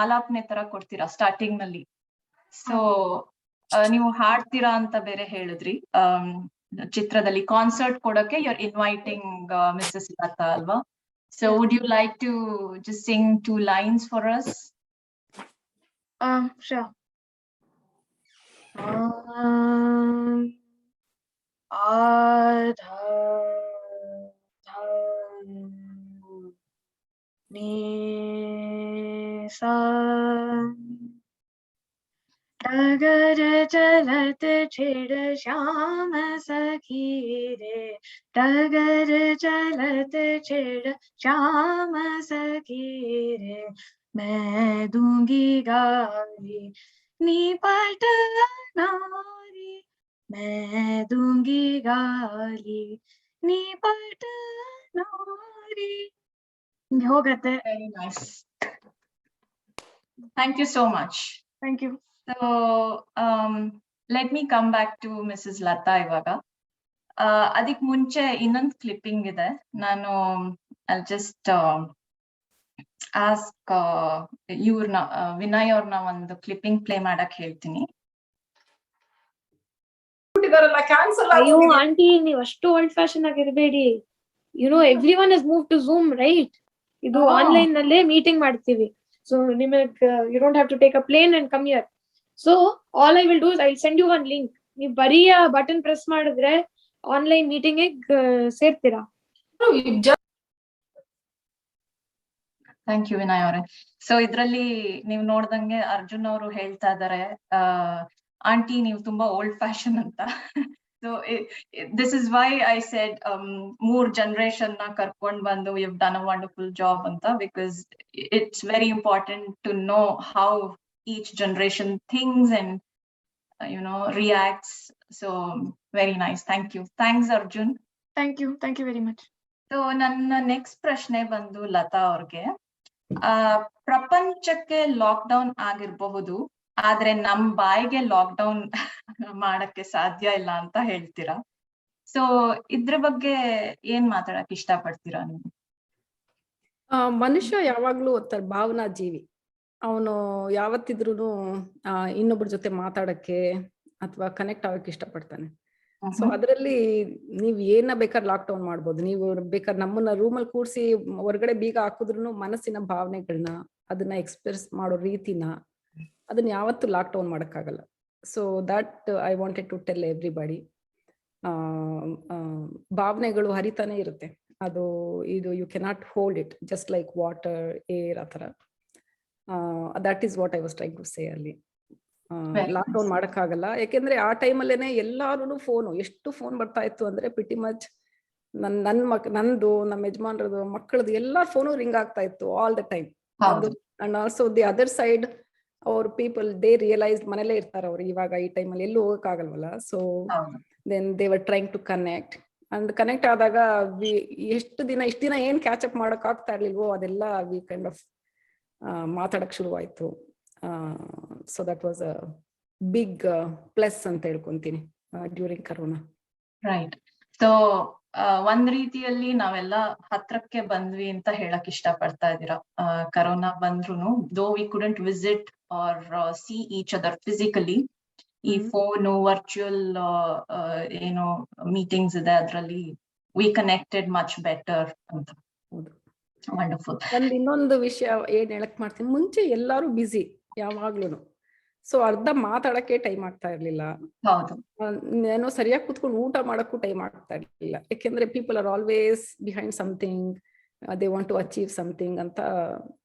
ಆಲಾಪನೆ ತರ ಕೊಡ್ತೀರಾ ಸ್ಟಾರ್ಟಿಂಗ್ ನಲ್ಲಿ. ಸೊ ನೀವು ಹಾಡ್ತೀರಾ ಅಂತ ಬೇರೆ ಹೇಳಿದ್ರಿ. ಚಿತ್ರದಲ್ಲಿ ಕಾನ್ಸರ್ಟ್ ಕೊಡಕ್ಕೆ you're inviting Mrs. Lata ಅಲ್ವಾ? So would you like to just sing 2 lines for us? Sure. डगर चलत छेड़ श्याम सखी रे, डगर चलत छेड़ श्याम सखी रे, मैं दूंगी गाली निपट नारी, मैं दूंगी गाली निपट नारी. ಹೋಗತ್ತೆ. Very nice. Thank you so much. Thank you. So let me come back to Mrs. Lata ಇವಾಗ. ಅದಕ್ ಮುಂಚೆ ಇನ್ನೊಂದು ಕ್ಲಿಪ್ಪಿಂಗ್ ಇದೆ. ನಾನು I'll just ask ಇವ್ರನ್ನ ವಿನಯ್ ಅವ್ರನ್ನ ಒಂದು ಕ್ಲಿಪ್ಪಿಂಗ್ ಪ್ಲೇ ಮಾಡಕ್ ಹೇಳ್ತೀನಿ. ಅಯ್ಯೋ ಆಂಟಿ, ನೀವ್ ಅಷ್ಟು ಓಲ್ಡ್ ಫ್ಯಾಷನ್ ಆಗಿರ್ಬೇಡಿ. Everyone is move to Zoom, right? ಇದು ಆನ್ಲೈನ್ ನಲ್ಲೇ ಮೀಟಿಂಗ್ ಮಾಡ್ತೀವಿ. ಸೊ ನಿಮಗ್ you don't have to take a plane and come here. So all I will do is I send you one link. ನೀವು ಬರೀ ಆ ಬಟನ್ ಪ್ರೆಸ್ ಮಾಡಿದ್ರೆ ಆನ್ಲೈನ್ ಮೀಟಿಂಗ್ ಸೇರ್ತೀರಾ. ಥ್ಯಾಂಕ್ ಯು ವಿನಯ್ ಅವರೇ. ಸೊ ಇದ್ರಲ್ಲಿ ನೀವು ನೋಡ್ದಂಗೆ ಅರ್ಜುನ್ ಅವರು ಹೇಳ್ತಾ ಇದಾರೆ ಆಂಟಿ ನೀವು ತುಂಬಾ ಓಲ್ಡ್ ಫ್ಯಾಷನ್ ಅಂತ. So this is why I said ಮೂರ್ ಜನರೇಷನ್ ನ ಕರ್ಕೊಂಡ್ ಬಂದು you done a wonderful job ಅಂತ, because it's very important to know how each generation things and reacts. So very nice. Thank you. Thanks Arjun. Thank you very much. So ನನ್ನ ನೆಕ್ಸ್ಟ್ ಪ್ರಶ್ನೆ ಬಂದು ಲತಾ ಅವ್ರಿಗೆ. ಪ್ರಪಂಚಕ್ಕೆ ಲಾಕ್ಡೌನ್ ಆಗಿರಬಹುದು, ಆದ್ರೆ ನಮ್ ಬಾಯಿಗೆ ಲಾಕ್ಡೌನ್ ಮಾಡಕ್ಕೆ ಸಾಧ್ಯ ಇಲ್ಲ ಅಂತ ಹೇಳ್ತೀರಾ. ಸೊ ಇದ್ರ ಬಗ್ಗೆ ಏನ್ ಮಾತಾಡಕ್ ಇಷ್ಟ ಪಡ್ತೀರಾ ನೀವು? ಮನುಷ್ಯ ಯಾವಾಗ್ಲೂ ಭಾವನಾ ಜೀವಿ. ಅವನು ಯಾವತ್ತಿದ್ರೂ ಇನ್ನೊಬ್ಬರ ಜೊತೆ ಮಾತಾಡಕ್ಕೆ ಅಥವಾ ಕನೆಕ್ಟ್ ಆಗಕ್ಕೆ ಇಷ್ಟಪಡ್ತಾನೆ. ಸೊ ಅದರಲ್ಲಿ ನೀವ್ ಏನ ಬೇಕಾದ್ರೆ ಲಾಕ್ ಡೌನ್ ಮಾಡ್ಬೋದು. ನೀವು ಬೇಕಾದ್ರೆ ನಮ್ಮನ್ನ ರೂಮಲ್ಲಿ ಕೂರ್ಸಿ ಹೊರಗಡೆ ಬೀಗ ಹಾಕಿದ್ರು ಮನಸ್ಸಿನ ಭಾವನೆಗಳನ್ನ ಅದನ್ನ ಎಕ್ಸ್ಪ್ರೆಸ್ ಮಾಡೋ ರೀತಿನ ಅದನ್ನ ಯಾವತ್ತೂ ಲಾಕ್ ಡೌನ್ ಮಾಡಕ್ಕಾಗಲ್ಲ. So that I wanted to tell everybody. ಭಾವನೆಗಳು ಹರಿತಾನೆ ಇರುತ್ತೆ. ಅದು ಇದು you cannot hold it just like water, air, ಆ ಥರ. That is what I was trying to say ಅಲ್ಲಿ. ಲಾಕ್ ಡೌನ್ ಮಾಡಕ್ಕಾಗಲ್ಲ. ಯಾಕೆಂದ್ರೆ ಆ ಟೈಮಲ್ಲೇನೆ ಎಲ್ಲಾರು ಫೋನು, ಎಷ್ಟು ಫೋನ್ ಬರ್ತಾ ಇತ್ತು ಅಂದ್ರೆ ಪಿಟಿ ಮಚ್ ನಂದು, ನಮ್ಮ ಯಜಮಾನ್ರದು, ಮಕ್ಕಳದು ಎಲ್ಲಾ ಫೋನು ರಿಂಗ್ ಆಗ್ತಾ ಇತ್ತು all the time. And also the other side ಅವ್ರ ಪೀಪಲ್ ದೇ ರಿಯಲೈಸ್ ಮನೇಲೇ ಇರ್ತಾರೆ ಅವ್ರು ಇವಾಗ ಈ ಟೈಮಲ್ಲಿ ಎಲ್ಲೂ ಹೋಗಕ್ಕಾಗಲ್ವಲ್ಲ. So then they were trying to connect and connect ಆದಾಗ ಇಷ್ಟು ದಿನ ಏನ್ ಕ್ಯಾಚ್ ಅಪ್ ಮಾಡಕ್ ಆಗ್ತಾ ಇರ್ಲಿಲ್ವೋ ಅದೆಲ್ಲ ವಿ ಕೈಂಡ್ ಆಫ್ ಮಾತಾಡಕ್ ಶುರುವಾಯ್ತು. So that was a big plus ಅಂತ ಹೇಳ್ಕೊಂತೀನಿ ಡ್ಯೂರಿಂಗ್ ಕರೋನಾ. ರೈಟ್. ಸೊ ಒಂದ್ ರೀತಿಯಲ್ಲಿ ನಾವೆಲ್ಲ ಹತ್ರಕ್ಕೆ ಬಂದ್ವಿ ಅಂತ ಹೇಳಕ್ ಇಷ್ಟ ಪಡ್ತಾ ಇದ್ದೀರಾ. ಕರೋನಾ ಬಂದ್ರು though we couldn't visit or see each other physically, ಈ ಫೋನು ವರ್ಚುವಲ್ ಏನು ಮೀಟಿಂಗ್ಸ್ ಇದೆ ಅದ್ರಲ್ಲಿ ವಿ ಕನೆಕ್ಟೆಡ್ ಮಚ್ ಬೆಟರ್ ಅಂತ. ವಂಡರ್ಫುಲ್. ಇನ್ನೊಂದು ವಿಷಯ ಏನ್ ಹೇಳಕ್ ಮಾಡ್ತೀನಿ, ಮುಂಚೆ ಎಲ್ಲಾರು ಬ್ಯುಸಿ ಯಾವಾಗ್ಲೂನು. ಸೊ ಅರ್ಧ ಮಾತಾಡಕ್ಕೆ ಟೈಮ್ ಆಗ್ತಾ ಇರ್ಲಿಲ್ಲ. ಏನೋ ಸರಿಯಾಗಿ ಕುತ್ಕೊಂಡು ಊಟ ಮಾಡಕ್ಕೂ ಟೈಮ್ ಆಗ್ತಾ ಇರ್ಲಿಲ್ಲ. ಯಾಕೆಂದ್ರೆ people are always behind something, they want to achieve something ಅಂತ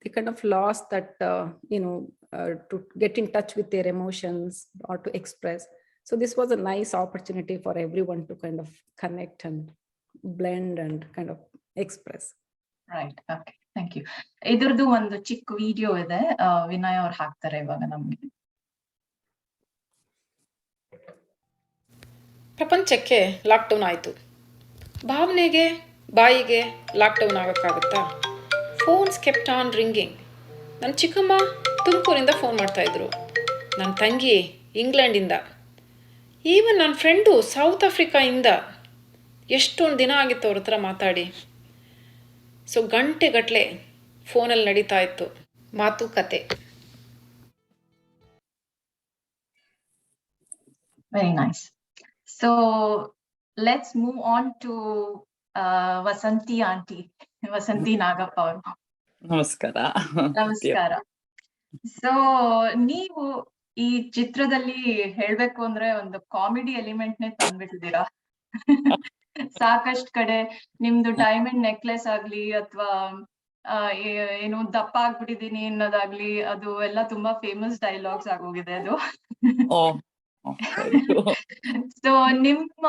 they kind of lost that to get in touch with their emotions or to express. So this was a nice opportunity for every one to kind of connect and blend and kind of express. Right. Okay, thank you. ಇದ್ರದ್ದು ಒಂದು ಚಿಕ್ಕ ವಿಡಿಯೋ ಇದೆ, ವಿನಯ್ ಅವ್ರು ಹಾಕ್ತಾರೆ ಇವಾಗ ನಮ್ಗೆ. ಪ್ರಪಂಚಕ್ಕೆ ಲಾಕ್ಡೌನ್ ಆಯಿತು, ಭಾವನೆಗೆ ಬಾಯಿಗೆ ಲಾಕ್ಡೌನ್ ಆಗೋಕ್ಕಾಗುತ್ತಾ? Phones kept on ringing. ನನ್ನ ಚಿಕ್ಕಮ್ಮ ತುಮಕೂರಿಂದ ಫೋನ್ ಮಾಡ್ತಾಯಿದ್ರು, ನನ್ನ ತಂಗಿ ಇಂಗ್ಲೆಂಡಿಂದ, ಈವನ್ ನನ್ನ ಫ್ರೆಂಡು ಸೌತ್ ಆಫ್ರಿಕಾಯಿಂದ. ಎಷ್ಟೊಂದು ದಿನ ಆಗಿತ್ತು ಅವ್ರ ಹತ್ರ ಮಾತಾಡಿ. ಸೊ ಗಂಟೆಗಟ್ಟಲೆ ಫೋನಲ್ಲಿ ನಡೀತಾ ಇತ್ತು ಮಾತುಕತೆ. Very nice. So let's move on to Vasanthi aunty, Vasanthi Nagappa ಅವರು. ನಮಸ್ಕಾರ. ನಮಸ್ಕಾರ. ಸೊ ನೀವು ಈ ಚಿತ್ರದಲ್ಲಿ ಹೇಳ್ಬೇಕು ಅಂದ್ರೆ ಒಂದು ಕಾಮಿಡಿ ಎಲಿಮೆಂಟ್ನೇ ತಂದ್ಬಿಟ್ಟಿದ್ದೀರಾ. ಸಾಕಷ್ಟು ಕಡೆ ನಿಮ್ದು ಡೈಮಂಡ್ ನೆಕ್ಲೆಸ್ ಆಗ್ಲಿ ಅಥವಾ ಏನು ದಪ್ಪ ಆಗ್ಬಿಟ್ಟಿದೀನಿ ಅನ್ನೋದಾಗ್ಲಿ, ಅದು ಎಲ್ಲ ತುಂಬಾ ಫೇಮಸ್ ಡೈಲಾಗ್ಸ್ ಆಗೋಗಿದೆ ಅದು. ಸೊ ನಿಮ್ಮ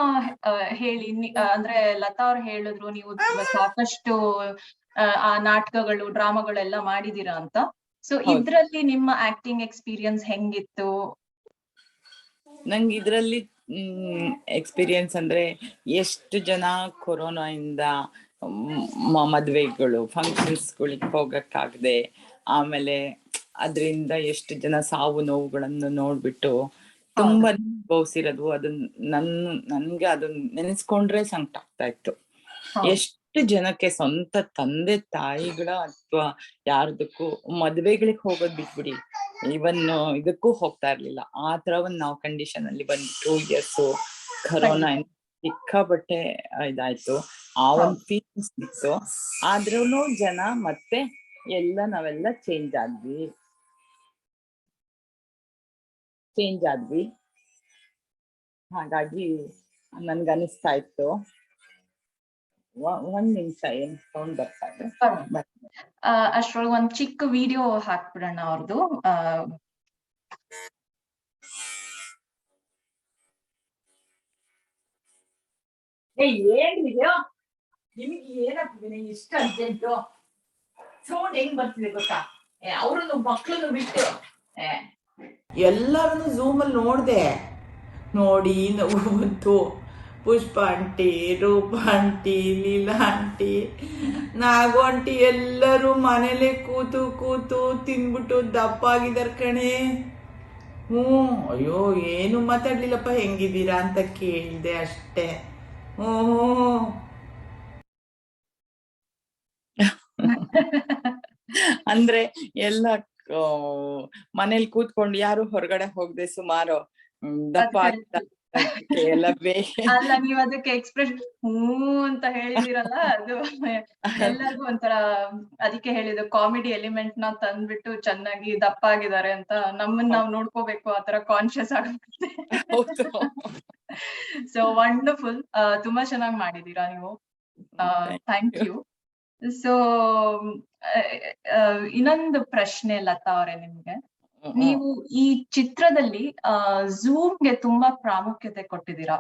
ಹೇಳಿ, ಅಂದ್ರೆ ಲತಾ ಅವ್ರು ಹೇಳಿದ್ರು ನೀವು ಸಾಕಷ್ಟು ಆ ನಾಟಕಗಳು, ಡ್ರಾಮಾಗಳೆಲ್ಲ ಮಾಡಿದೀರಾ ಅಂತ. ಸೊ ಇದ್ರಲ್ಲಿ ನಿಮ್ಮ ಆಕ್ಟಿಂಗ್ ಎಕ್ಸ್ಪೀರಿಯನ್ಸ್ ಹೆಂಗಿತ್ತು? ನಂಗೆ ಇದ್ರಲ್ಲಿ ಎಕ್ಸ್ಪೀರಿಯನ್ಸ್ ಅಂದ್ರೆ ಎಷ್ಟು ಜನ ಕೊರೋನಾ ಇಂದ ಮದ್ವೆಗಳು, ಫಂಕ್ಷನ್ಸ್ಗಳಿಗೆ ಹೋಗಕ್ಕಾಗದೆ, ಆಮೇಲೆ ಅದರಿಂದ ಎಷ್ಟು ಜನ ಸಾವು ನೋವುಗಳನ್ನು ನೋಡ್ಬಿಟ್ಟು ತುಂಬಾ ಅನುಭವಿಸಿರೋದು. ನನ್ಗೆ ಅದನ್ನ ನೆನೆಸ್ಕೊಂಡ್ರೆ ಸಂಕಟ ಆಗ್ತಾ ಇತ್ತು. ಎಷ್ಟು ಜನಕ್ಕೆ ಸ್ವಂತ ತಂದೆ ತಾಯಿಗಳ ಅಥವಾ ಯಾರದಕ್ಕೂ ಮದ್ವೆಗಳಿಗೆ ಹೋಗೋದ್ ಬಿಟ್ಬಿಡಿ, ಇವನ್ ಇದಕ್ಕೂ ಹೋಗ್ತಾ ಇರ್ಲಿಲ್ಲ. ಆ ತರ ಒಂದ್ ನಾವು ಕಂಡೀಷನ್ ಅಲ್ಲಿ ಬಂದು 2 years ಕರೋನಾ ಸಿಕ್ಕಾಪಟ್ಟೆ ಇದಾಯ್ತು. ಆ ಒಂದ್ ಫೀಲಿಂಗ್ಸ್ ಇತ್ತು. ಆದ್ರೂನು ಜನ ಮತ್ತೆ ನಾವೆಲ್ಲ ಚೇಂಜ್ ಆದ್ವಿ. ಹಾಗಾಗಿ ನನ್ಗನಿಸ್ತಾ ಇತ್ತು ಒಂದ್ ನಿಮಿಷ ಏನ್ ಸೌಂಡ್ ಬರ್ತಾ ಇದೆ. ಅಷ್ಟ್ರೊಳಗೆ ಒಂದ್ ಚಿಕ್ಕ ವಿಡಿಯೋ ಹಾಕ್ಬಿಡೋಣ ಅವ್ರದ್ದು. ಏನಿದೆಯೋ ನಿಮಗೆ ಏನಾಗ್ತಿದೆ ಇಷ್ಟ ಅರ್ಜೆಂಟು ಸೌಂಡ್ ಹೆಂಗ್ ಬರ್ತಿದೆ ಗೊತ್ತಾ? ಅವ್ರನ್ನು ಮಕ್ಳನ್ನು ಬಿಟ್ಟು ಎಲ್ಲರನ್ನು ಝೂಮ್ ಅಲ್ಲಿ ನೋಡಿ ನಗು ಬಂತು. ಪುಷ್ಪ ಆಂಟಿ, ರೂಪ ಆಂಟಿ, ಲೀಲಾ ಆಂಟಿ, ನಾಗು ಆಂಟಿ ಎಲ್ಲರೂ ಮನೇಲೆ ಕೂತು ತಿನ್ಬಿಟ್ಟು ದಪ್ಪ ಆಗಿದಾರೆ ಕಣೆ. ಅಯ್ಯೋ ಏನು ಮಾತಾಡ್ಲಿಲ್ಲಪ್ಪ, ಹೆಂಗಿದ್ದೀರಾ ಅಂತ ಕೇಳಿದೆ ಅಷ್ಟೇ. ಅಂದ್ರೆ ಎಲ್ಲ ಮನೇಲಿ ಕೂತ್ಕೊಂಡು ಯಾರು ಹೊರಗಡೆ ಹೋಗದೆ ಸುಮಾರು ದಪ್ಪ ಎಲ್ಲ ಅಲ್ಲ, ನೀವ್ ಅದಕ್ಕೆ ಎಕ್ಸ್ಪ್ರೆಷನ್ ಅಂತ ಹೇಳಿದಿರಲ್ಲ, ಅದು ಎಲ್ಲರಿಗೂ ಒಂಥರ ಅದಕ್ಕೆ ಹೇಳಿದ್ರು ಕಾಮಿಡಿ ಎಲಿಮೆಂಟ್ ನ ತಂದ್ಬಿಟ್ಟು ಚೆನ್ನಾಗಿ ದಪ್ಪ ಆಗಿದ್ದಾರೆ ಅಂತ ನಮ್ಮನ್ನ ನಾವ್ ನೋಡ್ಕೋಬೇಕು ಆತರ ಕಾನ್ಶಿಯಸ್ ಆಗುತ್ತೆ. ಸೊ ವಂಡರ್ಫುಲ್, ತುಂಬಾ ಚೆನ್ನಾಗಿ ಮಾಡಿದೀರಾ ನೀವು. Thank you. ಸೊ ಇನ್ನೊಂದು ಪ್ರಶ್ನೆ ಲತಾ ಅವರೇ ನಿಮ್ಗೆ, ನೀವು ಈ ಚಿತ್ರದಲ್ಲಿ ಝೂಮ್ಗೆ ತುಂಬಾ ಪ್ರಾಮುಖ್ಯತೆ ಕೊಟ್ಟಿದ್ದೀರಾ.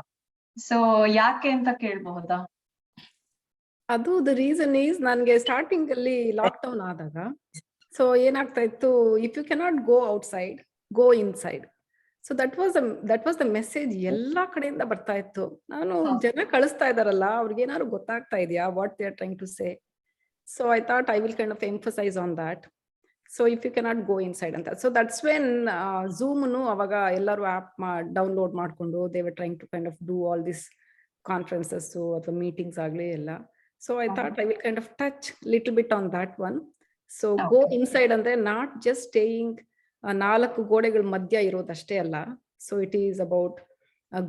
ಸೊ ಯಾಕೆ ಅಂತ ಕೇಳಬಹುದಾ? ಅದು ದ ರೀಸನ್ ಈಸ್, ನನ್ಗೆ ಸ್ಟಾರ್ಟಿಂಗ್ ಅಲ್ಲಿ ಲಾಕ್ಡೌನ್ ಆದಾಗ ಸೊ ಏನಾಗ್ತಾ ಇತ್ತು, if you cannot go outside, go inside. So that was the message ಎಲ್ಲಾ ಕಡೆಯಿಂದ ಬರ್ತಾ ಇತ್ತು. ನಾನು ಜನ ಕಳಿಸ್ತಾ ಇದಾರಲ್ಲ, ಅವ್ರಿಗೆ ಏನಾದ್ರು ಗೊತ್ತಾಗ್ತಾ ಇದೆಯಾ what they are trying to say. So I thought I will kind of emphasise on that. So if you cannot go inside ಅಂತ. ಸೊ ದಟ್ಸ್ ವೆನ್ ಝೂಮ್ನು ಅವಾಗ ಎಲ್ಲರೂ ಆ್ಯಪ್ ಡೌನ್ಲೋಡ್ ಮಾಡ್ಕೊಂಡು they were trying to kind of do all this conferences ಅಥವಾ ಮೀಟಿಂಗ್ಸ್ ಆಗಲಿ ಎಲ್ಲ. So I thought I will kind of touch little bit on that one. So go inside ಅಂದ್ರೆ ನಾಟ್ ಜಸ್ಟ್ ಸ್ಟೇಯಿಂಗ್ 4 ಗೋಡೆಗಳ ಮಧ್ಯ ಇರೋದಷ್ಟೇ ಅಲ್ಲ. So it is about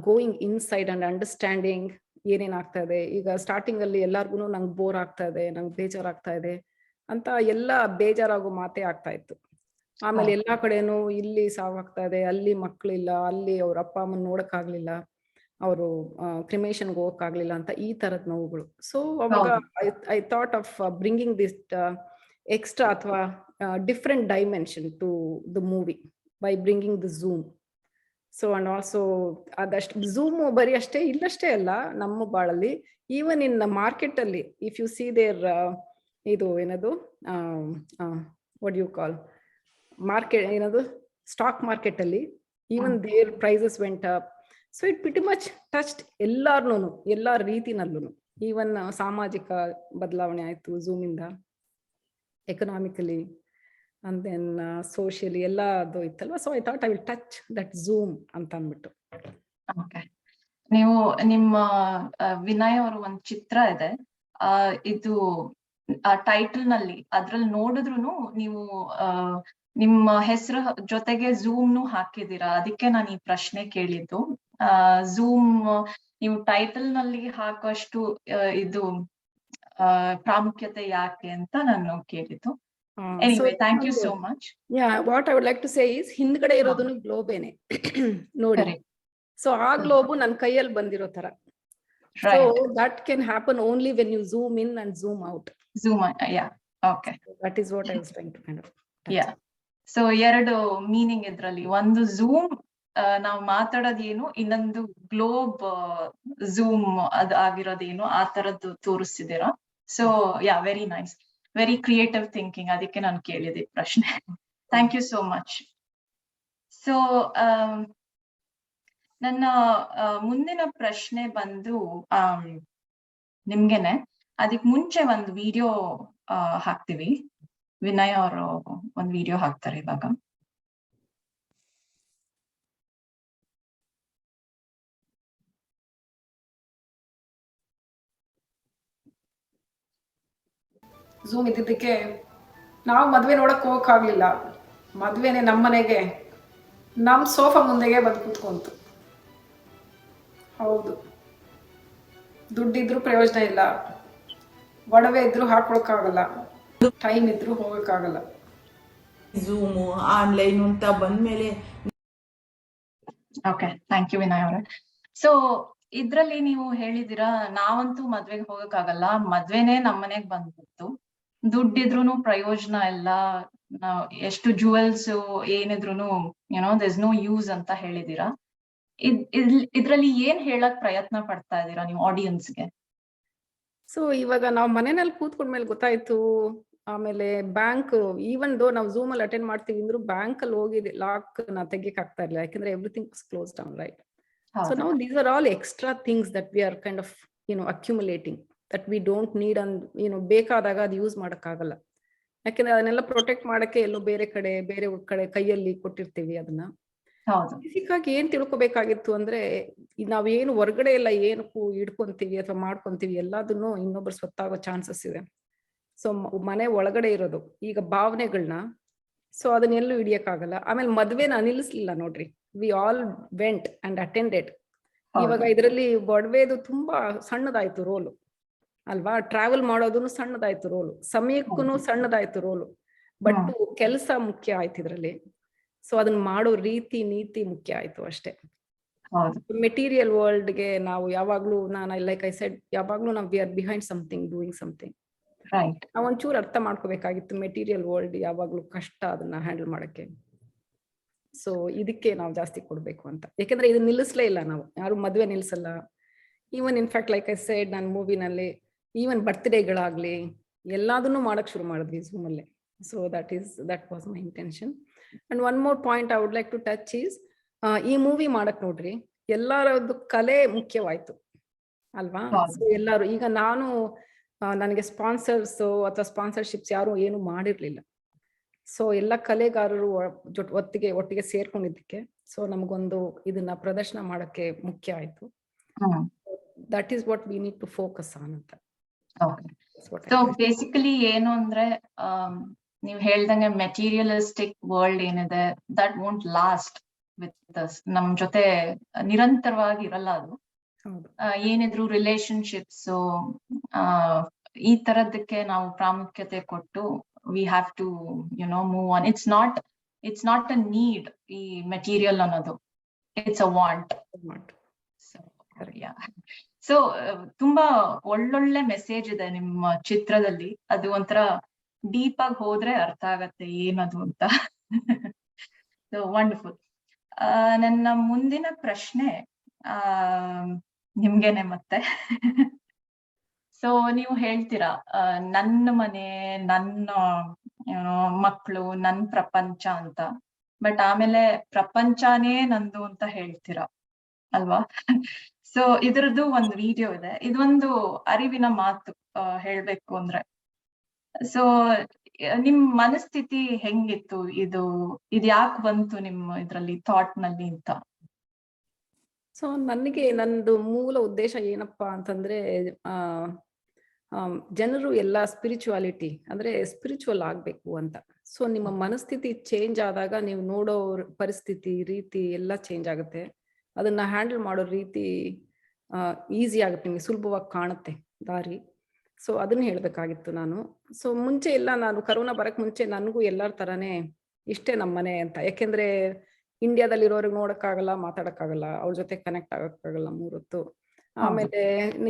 going inside and understanding ಏನೇನಾಗ್ತಾ ಇದೆ. ಈಗ ಸ್ಟಾರ್ಟಿಂಗ್ ಅಲ್ಲಿ ಎಲ್ಲಾರ್ಗು ನಂಗೆ ಬೋರ್ ಆಗ್ತಾ ಇದೆ, ನಂಗೆ ಬೇಜಾರಾಗ್ತಾ ಇದೆ ಅಂತ ಎಲ್ಲ ಬೇಜಾರಾಗೋ ಮಾತೇ ಆಗ್ತಾ ಇತ್ತು. ಆಮೇಲೆ ಎಲ್ಲಾ ಕಡೆನೂ ಇಲ್ಲಿ ಸಾವಾಗ್ತಾ ಇದೆ, ಅಲ್ಲಿ ಮಕ್ಳಿಲ್ಲ, ಅಲ್ಲಿ ಅವ್ರ ಅಪ್ಪ ಅಮ್ಮನ್ ನೋಡಕ್ ಆಗ್ಲಿಲ್ಲ, ಅವರು ಕ್ರಿಮೇಷನ್ಗೆ ಹೋಗಕ್ ಆಗ್ಲಿಲ್ಲ ಅಂತ ಈ ತರದ ನೋವುಗಳು. ಸೊ ಅವಾಗ I thought of bringing this extra ಅಥವಾ different dimension to the movie by bringing the Zoom. So and also ಅದಷ್ಟು ಝೂಮ್ ಬರೀ ಅಷ್ಟೇ ಇಲ್ಲಷ್ಟೇ ಅಲ್ಲ, ನಮ್ಮ ಬಾಳಲ್ಲಿ ಈವನ್ ಇನ್ ಮಾರ್ಕೆಟ್ ಅಲ್ಲಿ ಇಫ್ ಯು ಸಿ ದೇರ್ ಇದು ಏನದು ವಾಟ್ ಯು ಕಾಲ್ ಮಾರ್ಕೆಟ್, ಏನದು ಸ್ಟಾಕ್ ಮಾರ್ಕೆಟ್ ಅಲ್ಲಿ even there prices went up. So it pretty much touched ಎಲ್ಲಾರ್ನು, ಎಲ್ಲಾ ರೀತಿನಲ್ಲೂ. ಈವನ್ ಸಾಮಾಜಿಕ ಬದಲಾವಣೆ ಆಯ್ತು ಝೂಮ್ ಇಂದ, ಎಕನಾಮಿಕಲಿ ಅಂಡ್ ದೆನ್ ಸೋಷಿಯಲಿ ಎಲ್ಲ ಅದು ಇತ್ತಲ್ವಾ. So I thought I will touch that Zoom ಅಂತ ಅಂದ್ಬಿಟ್ಟು. ನೀವು ನಿಮ್ಮ ವಿನಯ್ ಅವರು ಒಂದ್ ಚಿತ್ರ ಇದೆ, ಇದು ಟೈಟಲ್ ನಲ್ಲಿ ಅದ್ರಲ್ಲಿ ನೋಡಿದ್ರು ನೀವು ನಿಮ್ಮ ಹೆಸರು ಜೊತೆಗೆ ಝೂಮ್ನು ಹಾಕಿದೀರಾ. ಅದಕ್ಕೆ ನಾನು ಈ ಪ್ರಶ್ನೆ ಕೇಳಿದ್ದು. ಝೂಮ್ ನೀವು ಟೈಟಲ್ ನಲ್ಲಿ ಹಾಕುವಷ್ಟು ಇದು ಪ್ರಾಮುಖ್ಯತೆ ಯಾಕೆ ಅಂತ ನಾನು ಕೇಳಿದ್ದು. Anyway, thank you so much. Yeah, what I would like to say is ಹಿಂದ್ಗಡೆ ಇರೋದನ್ನು ಗ್ಲೋಬೇನೆ ನೋಡಿ. ಸೊ ಆ ಗ್ಲೋಬು ನನ್ನ ಕೈಯಲ್ಲಿ ಬಂದಿರೋ ತರ. So that can happen only when you zoom in and zoom out. Zoom out, yeah. Okay. So that is what I was trying to kind of touch. Yeah. So ಎರಡು ಮೀನಿಂಗ್ ಇದ್ರಲ್ಲಿ, ಒಂದು ಝೂಮ್ ನಾವು ಮಾತಾಡೋದೇನು, ಇನ್ನೊಂದು ಗ್ಲೋಬ್ ಝೂಮ್ ಅದು ಆಗಿರೋದೇನು, ಆ ತರದ್ದು ತೋರಿಸ್ತಿದ್ದೀರಾ. So yeah, very nice, very creative thinking. ಅದಕ್ಕೆ ನಾನು ಕೇಳಿದೆ ಪ್ರಶ್ನೆ. Thank you so much. So ನನ್ನ ಮುಂದಿನ ಪ್ರಶ್ನೆ ಬಂದು ನಿಮ್ಗೆನೆ. ಅದಕ್ ಮುಂಚೆ ಒಂದು ವಿಡಿಯೋ ಹಾಕ್ತಿವಿ. ವಿನಯ್ ಅವರು ಒಂದ್ ವಿಡಿಯೋ ಹಾಕ್ತಾರೆ ಇವಾಗ. ಝೂಮ್ ಇದ್ದಿದ್ದಕ್ಕೆ ನಾವು ಮದ್ವೆ ನೋಡಕ್ ಹೋಗಕ್ಕಾಗ್ಲಿಲ್ಲ. ಮದ್ವೆನೆ ನಮ್ಮನೆಗೆ ನಮ್ ಸೋಫಾ ಮುಂದೆಗೆ ಬಂದು ಕೂತ್ಕೊಂತು. ಹೌದು, ದುಡ್ಡಿದ್ರು ಪ್ರಯೋಜನ ಇಲ್ಲ, ಒಡವೆ ಇದ್ರು ಹಾಕೊಳಕ್ಕಾಗಲ್ಲ, ಟೈಮ್ ಇದ್ರು ಹೋಗಕ್ಕಾಗಲ್ಲ. ಝೂಮು ಆನ್ಲೈನ್ ಅಂತ ಬಂದ್ಮೇಲೆ. ಓಕೆ, ಥ್ಯಾಂಕ್ ಯು ವಿನಯ್ ಅವರೇ. ಸೊ ಇದ್ರಲ್ಲಿ ನೀವು ಹೇಳಿದಿರಾ ನಾವಂತೂ ಮದ್ವೆಗೆ ಹೋಗಕ್ಕಾಗಲ್ಲ, ಮದ್ವೆನೇ ನಮ್ಮನೆಗ್ ಬಂದ್ಬಿಡ್ತು, ದುಡ್ಡಿದ್ರೂನು ಪ್ರಯೋಜನ ಇಲ್ಲ, ನಾವ್ ಎಷ್ಟು ಜುವೆಲ್ಸ್ ಏನಿದ್ರೂನು there's no ಯೂಸ್ ಅಂತ ಹೇಳಿದೀರಾ. ಇದ್ರಲ್ಲಿ ಏನ್ ಹೇಳಕ್ ಪ್ರಯತ್ನ ಪಡ್ತಾ ಇದೀರಾ ನೀವು ಆಡಿಯನ್ಸ್ಗೆ? ಸೊ ಇವಾಗ ನಾವು ಮನೆಯಲ್ಲಿ ಕೂತ್ಕೊಂಡ್ಮೇಲೆ ಗೊತ್ತಾಯ್ತು. ಆಮೇಲೆ ಬ್ಯಾಂಕ್ ಈವನ್ ದೋ ನಾವು ಝೂಮ್ ಅಲ್ಲಿ ಅಟೆಂಡ್ ಮಾಡ್ತೀವಿ ಅಂದ್ರೂ ಬ್ಯಾಂಕ್ ಅಲ್ಲಿ ಹೋಗಿ ಲಾಕ್ ತೆಗಿಯಕ್ ಆಗ್ತಾ ಇರಲಿಲ್ಲ, ಯಾಕಂದ್ರೆ everything was close down, right? So now these are all extra things that we are kind of accumulating that we don't need and ಬೇಕಾದಾಗ ಅದು ಯೂಸ್ ಮಾಡಕ್ಕಾಗಲ್ಲ, ಯಾಕಂದ್ರೆ ಅದನ್ನೆಲ್ಲ ಪ್ರೊಟೆಕ್ಟ್ ಮಾಡಕ್ಕೆ ಎಲ್ಲೋ ಬೇರೆ ಕಡೆ ಕೈಯಲ್ಲಿ ಕೊಟ್ಟಿರ್ತೀವಿ ಅದನ್ನ. ಬೇಸಿಕ್ ಆಗಿ ಏನ್ ತಿಳ್ಕೊಬೇಕಾಗಿತ್ತು ಅಂದ್ರೆ ನಾವೇನು ಹೊರಗಡೆ ಎಲ್ಲ ಏನು ಇಡ್ಕೊಂತೀವಿ ಅಥವಾ ಮಾಡ್ಕೊಂತೀವಿ ಎಲ್ಲದನ್ನು ಇನ್ನೊಬ್ರು ಸ್ವತ್ತಾಗೋ ಚಾನ್ಸಸ್ ಇದೆ. ಸೊ ಮನೆ ಒಳಗಡೆ ಇರೋದು ಈಗ ಭಾವನೆಗಳನ್ನ, ಸೊ ಅದನ್ನೆಲ್ಲೂ ಹಿಡಿಯಕ್ಕಾಗಲ್ಲ. ಆಮೇಲೆ ಮದ್ವೆನ ನಿಲ್ಲಿಸ್ಲಿಲ್ಲ ನೋಡ್ರಿ, we all went and attended. ಇವಾಗ ಇದರಲ್ಲಿ ಒಡವೆದು ತುಂಬಾ ಸಣ್ಣದಾಯ್ತು ರೋಲು ಅಲ್ವಾ, ಟ್ರಾವೆಲ್ ಮಾಡೋದನ್ನು ಸಣ್ಣದಾಯ್ತು ರೋಲು, ಸಮಯಕ್ಕೂ ಸಣ್ಣದಾಯ್ತು ರೋಲು, ಬಟ್ ಕೆಲಸ ಮುಖ್ಯ ಆಯ್ತು ಇದ್ರಲ್ಲಿ. ಸೊ ಅದನ್ನ ಮಾಡೋ ರೀತಿ ನೀತಿ ಮುಖ್ಯ ಆಯ್ತು ಅಷ್ಟೇ. ಮೆಟೀರಿಯಲ್ ವರ್ಲ್ಡ್ಗೆ ನಾವು ಯಾವಾಗ್ಲೂ ಲೈಕ್ ಐ ಸೆಡ್ ಯಾವಾಗ್ಲೂ ನಾವು we are behind something doing something. ನಾವು ಒಂಚೂರು ಅರ್ಥ ಮಾಡ್ಕೋಬೇಕಾಗಿತ್ತು, ಮೆಟೀರಿಯಲ್ ವರ್ಲ್ಡ್ ಯಾವಾಗ್ಲೂ ಕಷ್ಟ ಅದನ್ನ ಹ್ಯಾಂಡಲ್ ಮಾಡಕ್ಕೆ. ಸೊ ಇದಕ್ಕೆ ನಾವು ಜಾಸ್ತಿ ಕೊಡ್ಬೇಕು ಅಂತ, ಯಾಕಂದ್ರೆ ಇದು ನಿಲ್ಲಿಸ್ಲೇ ಇಲ್ಲ, ನಾವು ಯಾರು ಮದ್ವೆ ನಿಲ್ಸಲ್ಲ. Even in fact like I said ನಾನು ಮೂವಿನಲ್ಲಿ ಈವನ್ ಬರ್ತ್ಡೇಗಳಾಗ್ಲಿ ಎಲ್ಲದನ್ನು ಮಾಡಕ್ ಶುರು ಮಾಡಿದ್ವಿ ಝೂಮ್ ಅಲ್ಲೇ. So that was my intention. And one more point I would like to touch is, ಈ ಮೂವಿ ಮಾಡಕ್ ನೋಡ್ರಿ ಎಲ್ಲರದ್ದು ಕಲೆ ಮುಖ್ಯವಾಯ್ತು ಅಲ್ವಾ. ಸೊ ಎಲ್ಲಾರು ಈಗ ನನಗೆ ಸ್ಪಾನ್ಸರ್ಸ್ ಅಥವಾ ಸ್ಪಾನ್ಸರ್ಶಿಪ್ಸ್ ಯಾರು ಏನು ಮಾಡಿರ್ಲಿಲ್ಲ. ಸೊ ಎಲ್ಲ ಕಲೆಗಾರರು ಒಟ್ಟಿಗೆ ಸೇರ್ಕೊಂಡಿದ್ದಕ್ಕೆ ಸೊ ನಮಗೊಂದು ಇದನ್ನ ಪ್ರದರ್ಶನ ಮಾಡಕ್ಕೆ ಮುಖ್ಯ ಆಯ್ತು. That is what we need to focus on ಅಂತ. ಸೊ ಬೇಸಿಕಲಿ ಏನು ಅಂದ್ರೆ ನೀವ್ ಹೇಳ್ದಂಗೆ ಮೆಟೀರಿಯಲಿಸ್ಟಿಕ್ ವರ್ಲ್ಡ್ ಏನಿದೆ that won't last with us, ನಮ್ ಜೊತೆ ನಿರಂತರವಾಗಿ ಇರಲ್ಲ ಅದು. ಏನಿದ್ರು ರಿಲೇಶನ್ಶಿಪ್ಸ್ ಈ ತರದಕ್ಕೆ ನಾವು ಪ್ರಾಮುಖ್ಯತೆ ಕೊಟ್ಟು we have to move on. It's not a need ಈ ಮೆಟೀರಿಯಲ್ ಅನ್ನೋದು, it's a want. ಸೊ ತುಂಬಾ ಒಳ್ಳೊಳ್ಳೆ ಮೆಸೇಜ್ ಇದೆ ನಿಮ್ಮ ಚಿತ್ರದಲ್ಲಿ, ಅದು ಒಂಥರ ಡೀಪ್ ಆಗಿ ಹೋದ್ರೆ ಅರ್ಥ ಆಗತ್ತೆ ಏನದು ಅಂತ. So wonderful. ನನ್ನ ಮುಂದಿನ ಪ್ರಶ್ನೆ ನಿಮ್ಗೇನೆ ಮತ್ತೆ. ಸೊ ನೀವು ಹೇಳ್ತೀರಾ ನನ್ನ ಮನೆ, ನನ್ನ ಮಕ್ಕಳು, ನನ್ ಪ್ರಪಂಚ ಅಂತ, ಬಟ್ ಆಮೇಲೆ ಪ್ರಪಂಚನೇ ನಂದು ಅಂತ ಹೇಳ್ತೀರಾ ಅಲ್ವಾ? ಸೊ ಇದ್ರದ್ದು ಒಂದು ವಿಡಿಯೋ ಇದೆ, ಇದೊಂದು ಅರಿವಿನ ಮಾತು ಹೇಳ್ಬೇಕು ಅಂದ್ರೆ. ಸೊ ನಿಮ್ ಮನಸ್ಥಿತಿ ಹೆಂಗಿತ್ತು, ಇದು ಯಾಕೆ ಬಂತು ನಿಮ್ಮ ಇದ್ರಲ್ಲಿ ಥಾಟ್ ನಲ್ಲಿ ಅಂತ? ಸೊ ನನಗೆ ನಂದು ಮೂಲ ಉದ್ದೇಶ ಏನಪ್ಪಾ ಅಂತಂದ್ರೆ ಜನರು ಎಲ್ಲ ಸ್ಪಿರಿಚುವಾಲಿಟಿ ಅಂದ್ರೆ ಸ್ಪಿರಿಚುವಲ್ ಆಗ್ಬೇಕು ಅಂತ. ಸೊ ನಿಮ್ಮ ಮನಸ್ಥಿತಿ ಚೇಂಜ್ ಆದಾಗ ನೀವು ನೋಡೋ ಪರಿಸ್ಥಿತಿ ರೀತಿ ಎಲ್ಲ ಚೇಂಜ್ ಆಗುತ್ತೆ, ಅದನ್ನ ಹ್ಯಾಂಡಲ್ ಮಾಡೋ ರೀತಿ ಈಸಿ ಆಗುತ್ತೆ, ನಿಮಗೆ ಸುಲಭವಾಗಿ ಕಾಣುತ್ತೆ ದಾರಿ. ಸೊ ಅದನ್ನ ಹೇಳ್ಬೇಕಾಗಿತ್ತು ನಾನು. ಸೊ ಮುಂಚೆ ಎಲ್ಲ ನಾನು ಕರೋನಾ ಬರಕ್ ಮುಂಚೆ ನನಗೂ ಎಲ್ಲರ ತರಾನೇ ಇಷ್ಟೇ ನಮ್ಮನೆ ಅಂತ, ಯಾಕೆಂದ್ರೆ ಇಂಡಿಯಾದಲ್ಲಿರೋರಿಗೆ ನೋಡಕ್ಕಾಗಲ್ಲ, ಮಾತಾಡಕ್ಕಾಗಲ್ಲ, ಅವ್ರ ಜೊತೆ ಕನೆಕ್ಟ್ ಆಗಕ್ಕಾಗಲ್ಲ ಮೂರೊತ್ತು. ಆಮೇಲೆ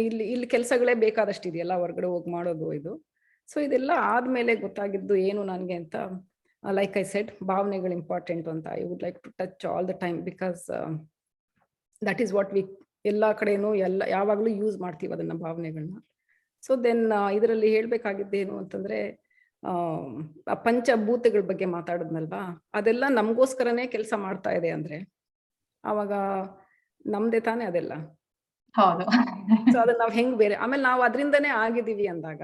ಇಲ್ಲಿ ಕೆಲಸಗಳೇ ಬೇಕಾದಷ್ಟು ಇದೆಯಲ್ಲ, ಹೊರಗಡೆ ಹೋಗಿ ಮಾಡೋದು ಇದು. ಸೊ ಇದೆಲ್ಲ ಆದ್ಮೇಲೆ ಗೊತ್ತಾಗಿದ್ದು ಏನು ನನ್ಗೆ ಅಂತ, ಲೈಕ್ ಐ ಸೆಡ್ ಭಾವನೆಗಳು ಇಂಪಾರ್ಟೆಂಟ್ ಅಂತ. I would like to touch all the time because that is what we ಎಲ್ಲಾ ಕಡೆನೂ ಯಾವಾಗ್ಲೂ ಯೂಸ್ ಮಾಡ್ತೀವಿ ಅದನ್ನ ಭಾವನೆಗಳನ್ನ. ಸೊ ದೆನ್ ಇದರಲ್ಲಿ ಹೇಳ್ಬೇಕಾಗಿದ್ದೇನು ಅಂತಂದ್ರೆ ಪಂಚಭೂತಗಳ ಬಗ್ಗೆ ಮಾತಾಡದ್ನಲ್ವಾ, ಅದೆಲ್ಲ ನಮಗೋಸ್ಕರನೇ ಕೆಲಸ ಮಾಡ್ತಾ ಇದೆ ಅಂದ್ರೆ ಅವಾಗ ನಮ್ದೇ ತಾನೇ ಅದೆಲ್ಲ. ಹೌದು. ಸೊ ಅದನ್ನ ನಾವ್ ಹೆಂಗ್ ಬೇರೆ, ಆಮೇಲೆ ನಾವು ಅದರಿಂದನೇ ಆಗಿದೀವಿ ಅಂದಾಗ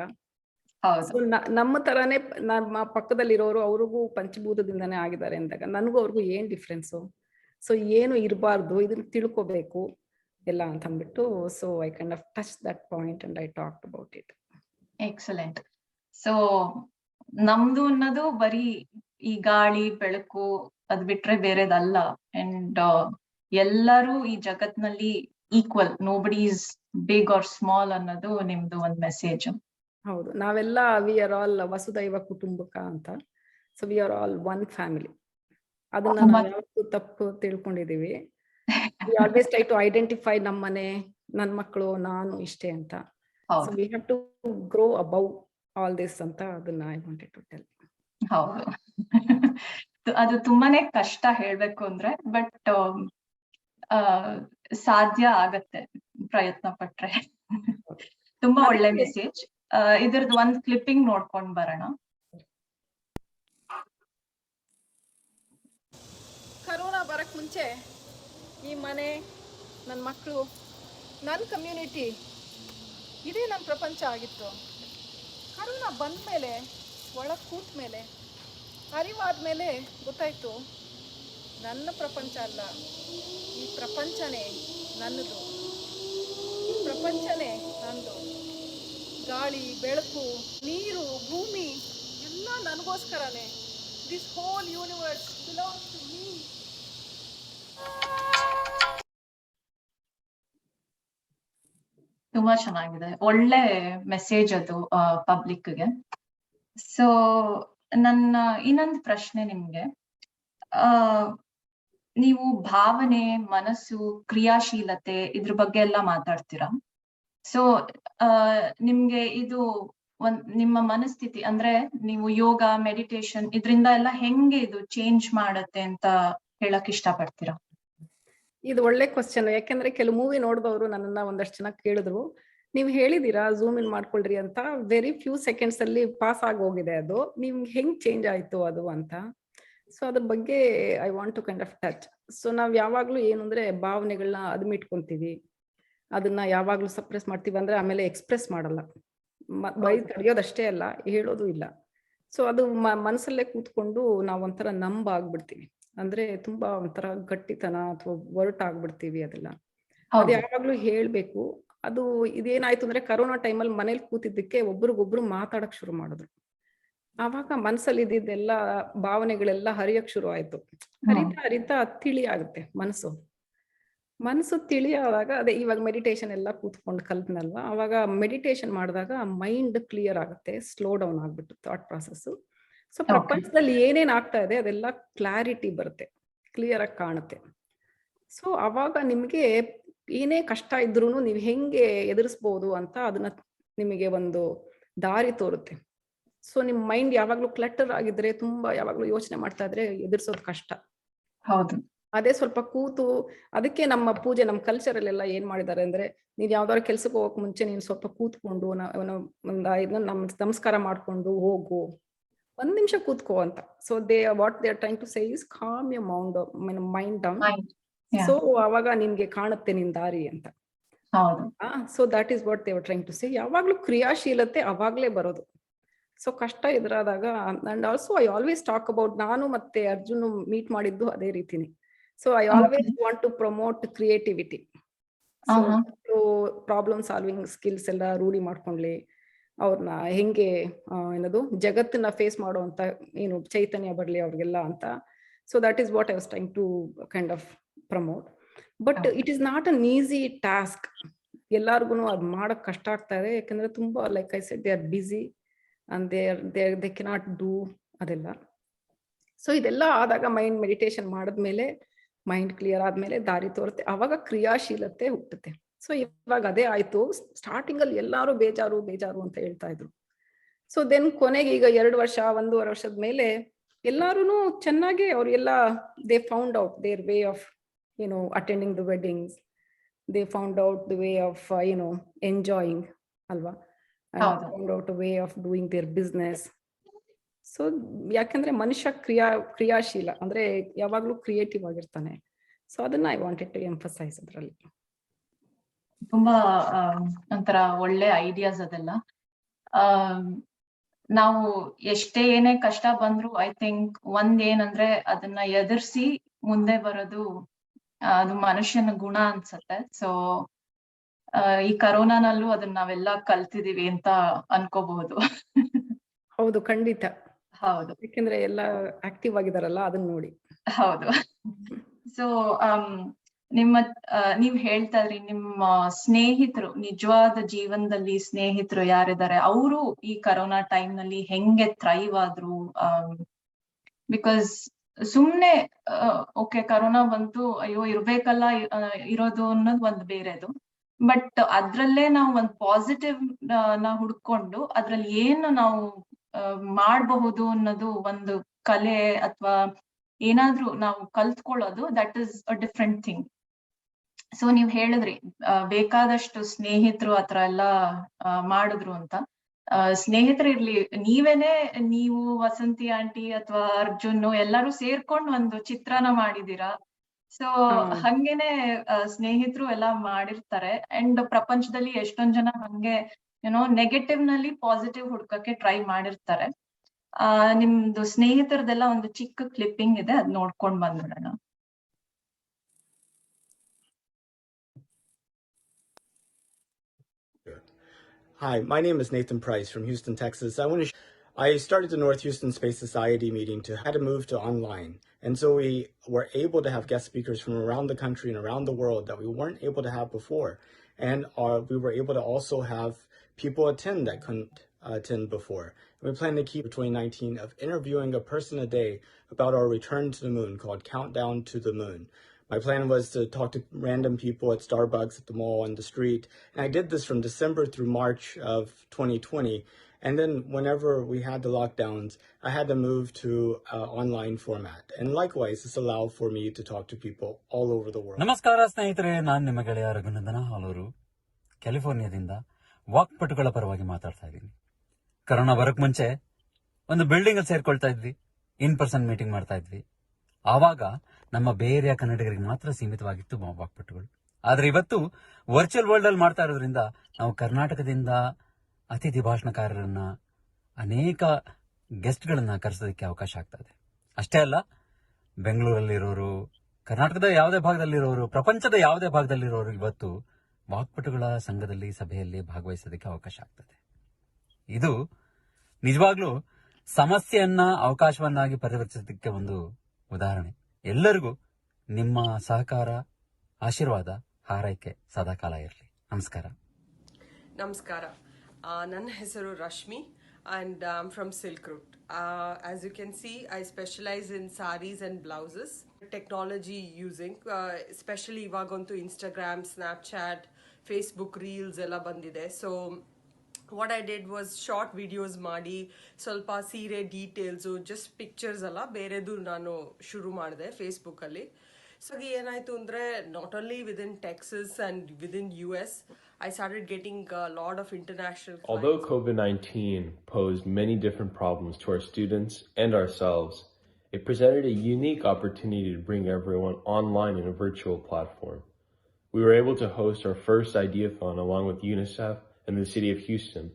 ನಮ್ಮ ತರಾನೇ ನಮ್ಮ ಪಕ್ಕದಲ್ಲಿರೋರು ಅವ್ರಿಗೂ ಪಂಚಭೂತದಿಂದಾನೇ ಆಗಿದ್ದಾರೆ ಅಂದಾಗ ನನಗೂ ಅವ್ರಿಗೂ ಏನ್ ಡಿಫ್ರೆನ್ಸು, ಸೊ ಏನು ಇರಬಾರ್ದು, ಇದನ್ನ ತಿಳ್ಕೊಬೇಕು ಎಲ್ಲ ಅಂತ ಅಂದ್ಬಿಟ್ಟು. So I kind of touch that point and I talked about it. Excellent. So ನಮ್ದು ಅನ್ನೋದು ಬರೀ ಈ ಗಾಳಿ ಬೆಳಕು ಅದ್ ಬಿಟ್ರೆ ಬೇರೆದಲ್ಲ. ಅಂಡ್ ಎಲ್ಲರೂ ಈ ಜಗತ್ನಲ್ಲಿ equal, nobody is big or small ಅನ್ನೋದು ನಿಮ್ದು ಒಂದ್ ಮೆಸೇಜ್. ಹೌದು, ನಾವೆಲ್ಲ ವಿ ಆರ್ ಆಲ್ ವಸುದೈವ ಕುಟುಂಬಕ ಅಂತ. So we are all one family. ಅದನ್ನ ನಾವು ಯಾವತ್ತೂ ತಪ್ಪು ತಿಳ್ಕೊಂಡಿದೀವಿ. We always try to identify ನಮ್ಮನೆ, ನನ್ ಮಕ್ಕಳು ನಾನು ಇಷ್ಟೇ ಅಂತ. ಸೊ ಹೌದು we have to grow above all this ಅಂತ ಅದನ್ನ ಐ ವಾಂಟೆಡ್ ಟು ಟೆಲ್. ಹೌದು ಅದು ತುಂಬಾನೇ ಕಷ್ಟ ಹೇಳ್ಬೇಕು ಅಂದ್ರೆ, ಬಟ್ ಸಾಧ್ಯ ಆಗತ್ತೆ ಪ್ರಯತ್ನ ಪಟ್ರೆ. ತುಂಬಾ ಒಳ್ಳೆ ಅದಕ್ಕೆ ಮೆಸೇಜ್. ಇದ್ರದ್ದು ಒಂದ್ ಕ್ಲಿಪ್ಪಿಂಗ್ ನೋಡ್ಕೊಂಡ್ ಬರೋಣ. ಕರೋನಾ ಬರಕ್ ಮುಂಚೆ ಈ ಮನೆ, ನನ್ನ ಮಕ್ಕಳು, ನನ್ನ ಕಮ್ಯುನಿಟಿ, ಇದೇ ನನ್ನ ಪ್ರಪಂಚ ಆಗಿತ್ತು. ಕರೋನಾ ಬಂದ ಮೇಲೆ, ಒಳಗೆ ಕೂತ ಮೇಲೆ, ಅರಿವಾದ ಮೇಲೆ ಗೊತ್ತಾಯ್ತು, ನನ್ನ ಪ್ರಪಂಚ ಅಲ್ಲ, ಈ ಪ್ರಪಂಚನೇ ನನ್ನದು, ಈ ಪ್ರಪಂಚನೇ ನಂದು. ಗಾಳಿ, ಬೆಳಕು, ನೀರು, ಭೂಮಿ ಎಲ್ಲ ನನಗೋಸ್ಕರನೇ. This whole universe belongs to me. ತುಂಬಾ ಚೆನ್ನಾಗಿದೆ, ಒಳ್ಳೆ ಮೆಸೇಜ್ ಅದು ಪಬ್ಲಿಕ್ಗೆ. ಸೊ ನನ್ನ ಇನ್ನೊಂದು ಪ್ರಶ್ನೆ ನಿಮ್ಗೆ, ನೀವು ಭಾವನೆ, ಮನಸ್ಸು, ಕ್ರಿಯಾಶೀಲತೆ ಇದ್ರ ಬಗ್ಗೆ ಎಲ್ಲ ಮಾತಾಡ್ತೀರಾ. ಸೊ ನಿಮ್ಗೆ ಇದು ನಿಮ್ಮ ಮನಸ್ಥಿತಿ ಅಂದ್ರೆ ನೀವು ಯೋಗ, ಮೆಡಿಟೇಷನ್ ಇದ್ರಿಂದ ಎಲ್ಲ ಹೆಂಗೆ ಇದು ಚೇಂಜ್ ಮಾಡತ್ತೆ ಅಂತ ಹೇಳಕ್ ಇಷ್ಟಪಡ್ತೀರಾ? ಇದು ಒಳ್ಳೆ ಕ್ವಶನ್. ಯಾಕೆಂದ್ರೆ ಕೆಲವು ಮೂವಿ ನೋಡಿದವರು ನನ್ನನ್ನ ಒಂದಷ್ಟು ಜನ ಕೇಳಿದ್ರು, ನೀವು ಹೇಳಿದೀರಾ ಝೂಮ್ ಇನ್ ಮಾಡ್ಕೊಳ್ರಿ ಅಂತ. ವೆರಿ ಫ್ಯೂ ಸೆಕೆಂಡ್ಸ್ ಅಲ್ಲಿ ಪಾಸ್ ಆಗಿ ಹೋಗಿದೆ ಅದು. ನಿಮ್ಗೆ ಹೆಂಗ್ ಚೇಂಜ್ ಆಯ್ತು ಅದು ಅಂತ. ಸೊ ಅದ್ರ ಬಗ್ಗೆ I want to kind of touch. So ನಾವ್ ಯಾವಾಗ್ಲೂ ಏನು ಅಂದ್ರೆ ಭಾವನೆಗಳನ್ನ ಅದ್ಮಿಟ್ಕೊಂತೀವಿ, ಅದನ್ನ ಯಾವಾಗ್ಲೂ ಸಪ್ರೆಸ್ ಮಾಡ್ತೀವಿ. ಅಂದ್ರೆ ಆಮೇಲೆ ಎಕ್ಸ್ಪ್ರೆಸ್ ಮಾಡಲ್ಲ. ಬೈ ತಡೆಯೋದಷ್ಟೇ ಅಲ್ಲ, ಹೇಳೋದು ಇಲ್ಲ. ಸೊ ಅದು ಮನಸ್ಸಲ್ಲೇ ಕೂತ್ಕೊಂಡು ನಾವ್ ಒಂಥರ ನಂಬ್ ಆಗ್ಬಿಡ್ತೀವಿ. ಅಂದ್ರೆ ತುಂಬಾ ಒಂಥರ ಗಟ್ಟಿತನ ಅಥವಾ ಒರಟಾಗ್ಬಿಡ್ತೀವಿ. ಅದೆಲ್ಲ ಅದು ಯಾವಾಗ್ಲೂ ಹೇಳ್ಬೇಕು. ಅದು ಇದೇನಾಯ್ತು ಅಂದ್ರೆ ಕರೋನಾ ಟೈಮಲ್ಲಿ ಮನೇಲಿ ಕೂತಿದ್ದಕ್ಕೆ ಒಬ್ರಿಗೊಬ್ರು ಮಾತಾಡಕ್ ಶುರು ಮಾಡಿದ್ರು. ಆವಾಗ ಮನ್ಸಲ್ಲಿ ಇದ್ದಿದ್ದೆಲ್ಲ ಭಾವನೆಗಳೆಲ್ಲ ಹರಿಯಕ್ ಶುರು ಆಯ್ತು. ಹರಿತಾ ಹರಿತಾ ತಿಳಿ ಆಗುತ್ತೆ ಮನಸ್ಸು ತಿಳಿಯಾದಾಗ. ಅದೇ ಇವಾಗ ಮೆಡಿಟೇಷನ್ ಎಲ್ಲ ಕೂತ್ಕೊಂಡು ಕಲ್ತ್ನಲ್ವಾ, ಅವಾಗ ಮೆಡಿಟೇಷನ್ ಮಾಡಿದಾಗ ಮೈಂಡ್ ಕ್ಲಿಯರ್ ಆಗುತ್ತೆ, ಸ್ಲೋ ಡೌನ್ ಆಗ್ಬಿಟ್ಟು ಥಾಟ್ ಪ್ರಾಸೆಸ್. ಸೊ ಪ್ರಪಂಚದಲ್ಲಿ ಏನೇನ್ ಆಗ್ತಾ ಇದೆ ಅದೆಲ್ಲ ಕ್ಲಾರಿಟಿ ಬರುತ್ತೆ, ಕ್ಲಿಯರ್ ಆಗಿ ಕಾಣುತ್ತೆ. ಸೊ ಅವಾಗ ನಿಮ್ಗೆ ಏನೇ ಕಷ್ಟ ಇದ್ರೂ ನೀವು ಹೆಂಗೆ ಎದುರಿಸ್ಬೋದು ಅಂತ ಅದನ್ನ ನಿಮಗೆ ಒಂದು ದಾರಿ ತೋರುತ್ತೆ. ಸೊ ನಿಮ್ ಮೈಂಡ್ ಯಾವಾಗ್ಲೂ ಕ್ಲಟರ್ ಆಗಿದ್ರೆ, ತುಂಬಾ ಯಾವಾಗ್ಲೂ ಯೋಚನೆ ಮಾಡ್ತಾ ಇದ್ರೆ ಎದುರಿಸೋದು ಕಷ್ಟ. ಹೌದು. ಅದೇ ಸ್ವಲ್ಪ ಕೂತು, ಅದಕ್ಕೆ ನಮ್ಮ ಪೂಜೆ, ನಮ್ಮ ಕಲ್ಚರ್ ಅಲ್ಲೆಲ್ಲ ಏನ್ ಮಾಡಿದ್ದಾರೆ ಅಂದ್ರೆ, ನೀವ್ ಯಾವ್ದಾದ್ರು ಕೆಲ್ಸಕ್ಕೆ ಹೋಗಕ್ ಮುಂಚೆ ನೀನ್ ಸ್ವಲ್ಪ ಕೂತ್ಕೊಂಡು ನಮಸ್ಕಾರ ಮಾಡ್ಕೊಂಡು ಹೋಗು, 1 ನಿಮಿಷ ಕೂತ್ಕೋ ಅಂತ. So what they are trying to say is calm your mind down. So ಅವಾಗ ನಿಮ್ಗೆ ಕಾಣುತ್ತೆ ನಿನ್ ದಾರಿ ಅಂತ. So that is what they are trying to say. ಯಾವಾಗ್ಲೂ ಕ್ರಿಯಾಶೀಲತೆ ಅವಾಗ್ಲೇ ಬರೋದು. ಸೊ ಕಷ್ಟ ಎದುರಾದಾಗ. And also I always talk about, ನಾನು ಮತ್ತೆ ಅರ್ಜುನ್ ಮೀಟ್ ಮಾಡಿದ್ದು ಅದೇ ರೀತಿನಿ. So I always want to promote creativity. So problem solving skills ಎಲ್ಲ ರೂಢಿ ಮಾಡ್ಕೊಂಡ್ಲಿ, ಅವ್ರನ್ನ ಹೆಂಗೆ ಏನದು ಜಗತ್ತನ್ನ ಫೇಸ್ ಮಾಡುವಂತ ಏನು ಚೈತನ್ಯ ಬರ್ಲಿ ಅವ್ರಿಗೆಲ್ಲ ಅಂತ. So that is what I was trying to kind of promote. But it is not an easy task. ಎಲ್ಲಾರ್ಗು ಅದ್ ಮಾಡಕ್ ಕಷ್ಟ ಆಗ್ತಾ ಇದೆ. ಯಾಕಂದ್ರೆ ತುಂಬಾ like I said they are busy and they cannot do ಅದೆಲ್ಲ. ಸೊ ಇದೆಲ್ಲ ಆದಾಗ ಮೈಂಡ್ ಮೆಡಿಟೇಷನ್ ಮಾಡಿದ್ಮೇಲೆ, ಮೈಂಡ್ ಕ್ಲಿಯರ್ ಆದ್ಮೇಲೆ ದಾರಿ ತೋರುತ್ತೆ, ಅವಾಗ ಕ್ರಿಯಾಶೀಲತೆ ಹುಟ್ಟುತ್ತೆ. ಸೊ ಇವಾಗ ಅದೇ ಆಯ್ತು. ಸ್ಟಾರ್ಟಿಂಗ್ ಅಲ್ಲಿ ಎಲ್ಲಾರು ಬೇಜಾರು ಅಂತ ಹೇಳ್ತಾ ಇದ್ರು. ಸೊ ದೆನ್ ಕೊನೆಗೆ ಈಗ 2 ವರ್ಷ 1.5 ವರ್ಷದ ಮೇಲೆ ಎಲ್ಲಾರು ಚೆನ್ನಾಗಿ ಅವ್ರಿಗೆಲ್ಲ they found out their way of attending the weddings. They found out the way of enjoying ಅಲ್ವಾ, and found out a way of doing their business. So ಯಾಕಂದ್ರೆ ಮನುಷ್ಯ ಕ್ರಿಯಾಶೀಲ ಅಂದ್ರೆ ಯಾವಾಗ್ಲೂ ಕ್ರಿಯೇಟಿವ್ ಆಗಿರ್ತಾನೆ. ಸೊ ಅದನ್ನ ಐ ವಾಂಟೆಡ್ ಟು ಎಂಫಸೈಸ್. ಅದ್ರಲ್ಲಿ ತುಂಬಾ ಒಂಥರ ಒಳ್ಳೆ ಐಡಿಯಾಸ್ ಅದೆಲ್ಲ. ನಾವು ಎಷ್ಟೇ ಏನೇ ಕಷ್ಟ ಬಂದ್ರು ಐ ಥಿಂಕ್ ಏನಂದ್ರೆ ಅದನ್ನ ಎದುರಿಸಿ ಮುಂದೆ ಬರೋದು ಅದು ಮನುಷ್ಯನ ಗುಣ ಅನ್ಸತ್ತೆ. ಸೊ ಈ ಕರೋನಾನಲ್ಲೂ ಅದನ್ನ ನಾವೆಲ್ಲ ಕಲ್ತಿದೀವಿ ಅಂತ ಅನ್ಕೋಬಹುದು. ಹೌದು, ಖಂಡಿತ. ಹೌದು, ಯಾಕಂದ್ರೆ ಎಲ್ಲ ಆಕ್ಟಿವ್ ಆಗಿದಾರಲ್ಲ, ಅದನ್ನ ನೋಡಿ. ಹೌದು. ಸೊ ನೀವ್ ಹೇಳ್ತಾ ಇದ್ರಿ ನಿಮ್ಮ ಸ್ನೇಹಿತರು, ನಿಜವಾದ ಜೀವನದಲ್ಲಿ ಸ್ನೇಹಿತರು ಯಾರಿದ್ದಾರೆ ಅವರು ಈ ಕರೋನಾ ಟೈಮ್ ನಲ್ಲಿ ಹೆಂಗೆ ಥ್ರೈವ್ ಆದ್ರು. ಬಿಕಾಸ್ ಸುಮ್ನೆ ಓಕೆ ಕರೋನಾ ಬಂತು, ಅಯ್ಯೋ ಇರ್ಬೇಕಲ್ಲ ಇರೋದು ಅನ್ನೋದು ಒಂದ್ ಬೇರೆದು. ಬಟ್ ಅದ್ರಲ್ಲೇ ನಾವು ಒಂದು ಪಾಸಿಟಿವ್ ನ ಹುಡ್ಕೊಂಡು ಅದ್ರಲ್ಲಿ ಏನು ನಾವು ಮಾಡಬಹುದು ಅನ್ನೋದು ಒಂದು ಕಲೆ ಅಥವಾ ಏನಾದ್ರೂ ನಾವು ಕಲ್ತ್ಕೊಳ್ಳೋದು, that is a different thing. So ನೀವ್ ಹೇಳಿದ್ರಿ ಬೇಕಾದಷ್ಟು ಸ್ನೇಹಿತರು ಆತರ ಎಲ್ಲ ಮಾಡಿದ್ರು ಅಂತ. ಸ್ನೇಹಿತರು ಇರ್ಲಿ, ನೀವು ವಸಂತಿ ಆಂಟಿ ಅಥವಾ ಅರ್ಜುನ್ ಎಲ್ಲರೂ ಸೇರ್ಕೊಂಡು ಒಂದು ಚಿತ್ರನ ಮಾಡಿದೀರಾ. ಸೊ ಹಂಗೇನೆ ಸ್ನೇಹಿತರು ಎಲ್ಲ ಮಾಡಿರ್ತಾರೆ. ಅಂಡ್ ಪ್ರಪಂಚದಲ್ಲಿ ಎಷ್ಟೊಂದ್ ಜನ ಹಂಗೆ ನೆಗೆಟಿವ್ ನಲ್ಲಿ ಪಾಸಿಟಿವ್ ಹುಡ್ಕಕ್ಕೆ ಟ್ರೈ ಮಾಡಿರ್ತಾರೆ. ನಿಮ್ದು ಸ್ನೇಹಿತರದೆಲ್ಲ ಒಂದು ಚಿಕ್ಕ ಕ್ಲಿಪ್ಪಿಂಗ್ ಇದೆ, ಅದ್ ನೋಡ್ಕೊಂಡ್ ಬಂದ್ಬಿಡೋಣ. Hi, my name is Nathan Price from Houston, Texas. I started the North Houston Space Society meeting had to move to online. And so we were able to have guest speakers from around the country and around the world that we weren't able to have before. And we were able to also have people attend that couldn't attend before. And we plan to keep 2019 of interviewing a person a day about our return to the moon called Countdown to the Moon. My plan was to talk to random people at Starbucks, at the mall, on the street. And I did this from December through March of 2020. And then whenever we had the lockdowns, I had to move to online format. And likewise, this allowed for me to talk to people all over the world. ನಮಸ್ಕಾರ ಸ್ನೇಹಿತರೆ, ನಾನು ನಿಮ್ಮ ಗೆಳೆಯ ರಘುನಂದನ ಹಾಲೂರು, ಕ್ಯಾಲಿಫೋರ್ನಿಯಾದಿಂದ ವಾಕ್ಪಟುಗಳ ಪರವಾಗಿ ಮಾತಾಡ್ತಾ ಇದ್ದೀನಿ. ಕರೋನಾ ಬರಕ್ ಮುಂಚೆ ಒಂದು ಬಿಲ್ಡಿಂಗ್ ಅಲ್ಲಿ ಸೇರ್ಕೊಳ್ತಾ ಇದ್ವಿ, ಇನ್ ಪರ್ಸನ್ ಮೀಟಿಂಗ್ ಮಾಡ್ತಾ ಇದ್ವಿ. ಆವಾಗ ನಮ್ಮ ಬೇರೆ ಕನ್ನಡಿಗರಿಗೆ ಮಾತ್ರ ಸೀಮಿತವಾಗಿತ್ತು ವಾಕ್ಪಟುಗಳು. ಆದ್ರೆ ಇವತ್ತು ವರ್ಚುವಲ್ ವರ್ಲ್ಡ್ ಅಲ್ಲಿ ಮಾಡ್ತಾ ಇರೋದ್ರಿಂದ ನಾವು ಕರ್ನಾಟಕದಿಂದ ಅತಿಥಿ ಭಾಷಣಕಾರರನ್ನ, ಅನೇಕ ಗೆಸ್ಟ್ಗಳನ್ನ ಕರೆಸೋದಕ್ಕೆ ಅವಕಾಶ ಆಗ್ತಾ ಇದೆ. ಅಷ್ಟೇ ಅಲ್ಲ, ಬೆಂಗಳೂರಲ್ಲಿರೋರು, ಕರ್ನಾಟಕದ ಯಾವುದೇ ಭಾಗದಲ್ಲಿರೋರು, ಪ್ರಪಂಚದ ಯಾವುದೇ ಭಾಗದಲ್ಲಿರೋರು ಇವತ್ತು ವಾಕ್ಪಟುಗಳ ಸಂಘದಲ್ಲಿ ಸಭೆಯಲ್ಲಿ ಭಾಗವಹಿಸೋದಕ್ಕೆ ಅವಕಾಶ ಆಗ್ತದೆ. ಇದು ನಿಜವಾಗ್ಲೂ ಸಮಸ್ಯೆಯನ್ನ ಅವಕಾಶವನ್ನಾಗಿ ಪರಿವರ್ತಿಸೋದಕ್ಕೆ ಒಂದು ಉದಾಹರಣೆ. ಎಲ್ಲರಿಗೂ ನಿಮ್ಮ ಸಹಕಾರ, ಆಶೀರ್ವಾದ, ಹಾರೈಕೆ ಸದಾಕಾಲ ಇರಲಿ. ನಮಸ್ಕಾರ. ನಮಸ್ಕಾರ. ನನ್ನ ಹೆಸರು Rashmi and I'm from Silk Route. As you can see, I specialize in saris and blouses. Technology using, especially ivagantu Instagram, Snapchat, Facebook Reels ella bandide. So what I did was short videos ಮಾಡಿ ಸ್ವಲ್ಪ ಸೀರೆ ಡೀಟೇಲ್ಸು, ಜಸ್ಟ್ ಪಿಕ್ಚರ್ಸ್ ಅಲ್ಲ, ಬೇರೆದು ನಾನು ಶುರು ಮಾಡಿದೆ ಫೇಸ್ಬುಕ್ಕಲ್ಲಿ. ಸೊ ಏನಾಯಿತು ಅಂದರೆ, not only within Texas and within US, I started getting a lot of international clients. Although COVID-19 posed many different problems to our students and ourselves, it presented a unique opportunity to bring everyone online in a virtual platform. We were able to host our first Ideathon along with UNICEF and the City of Houston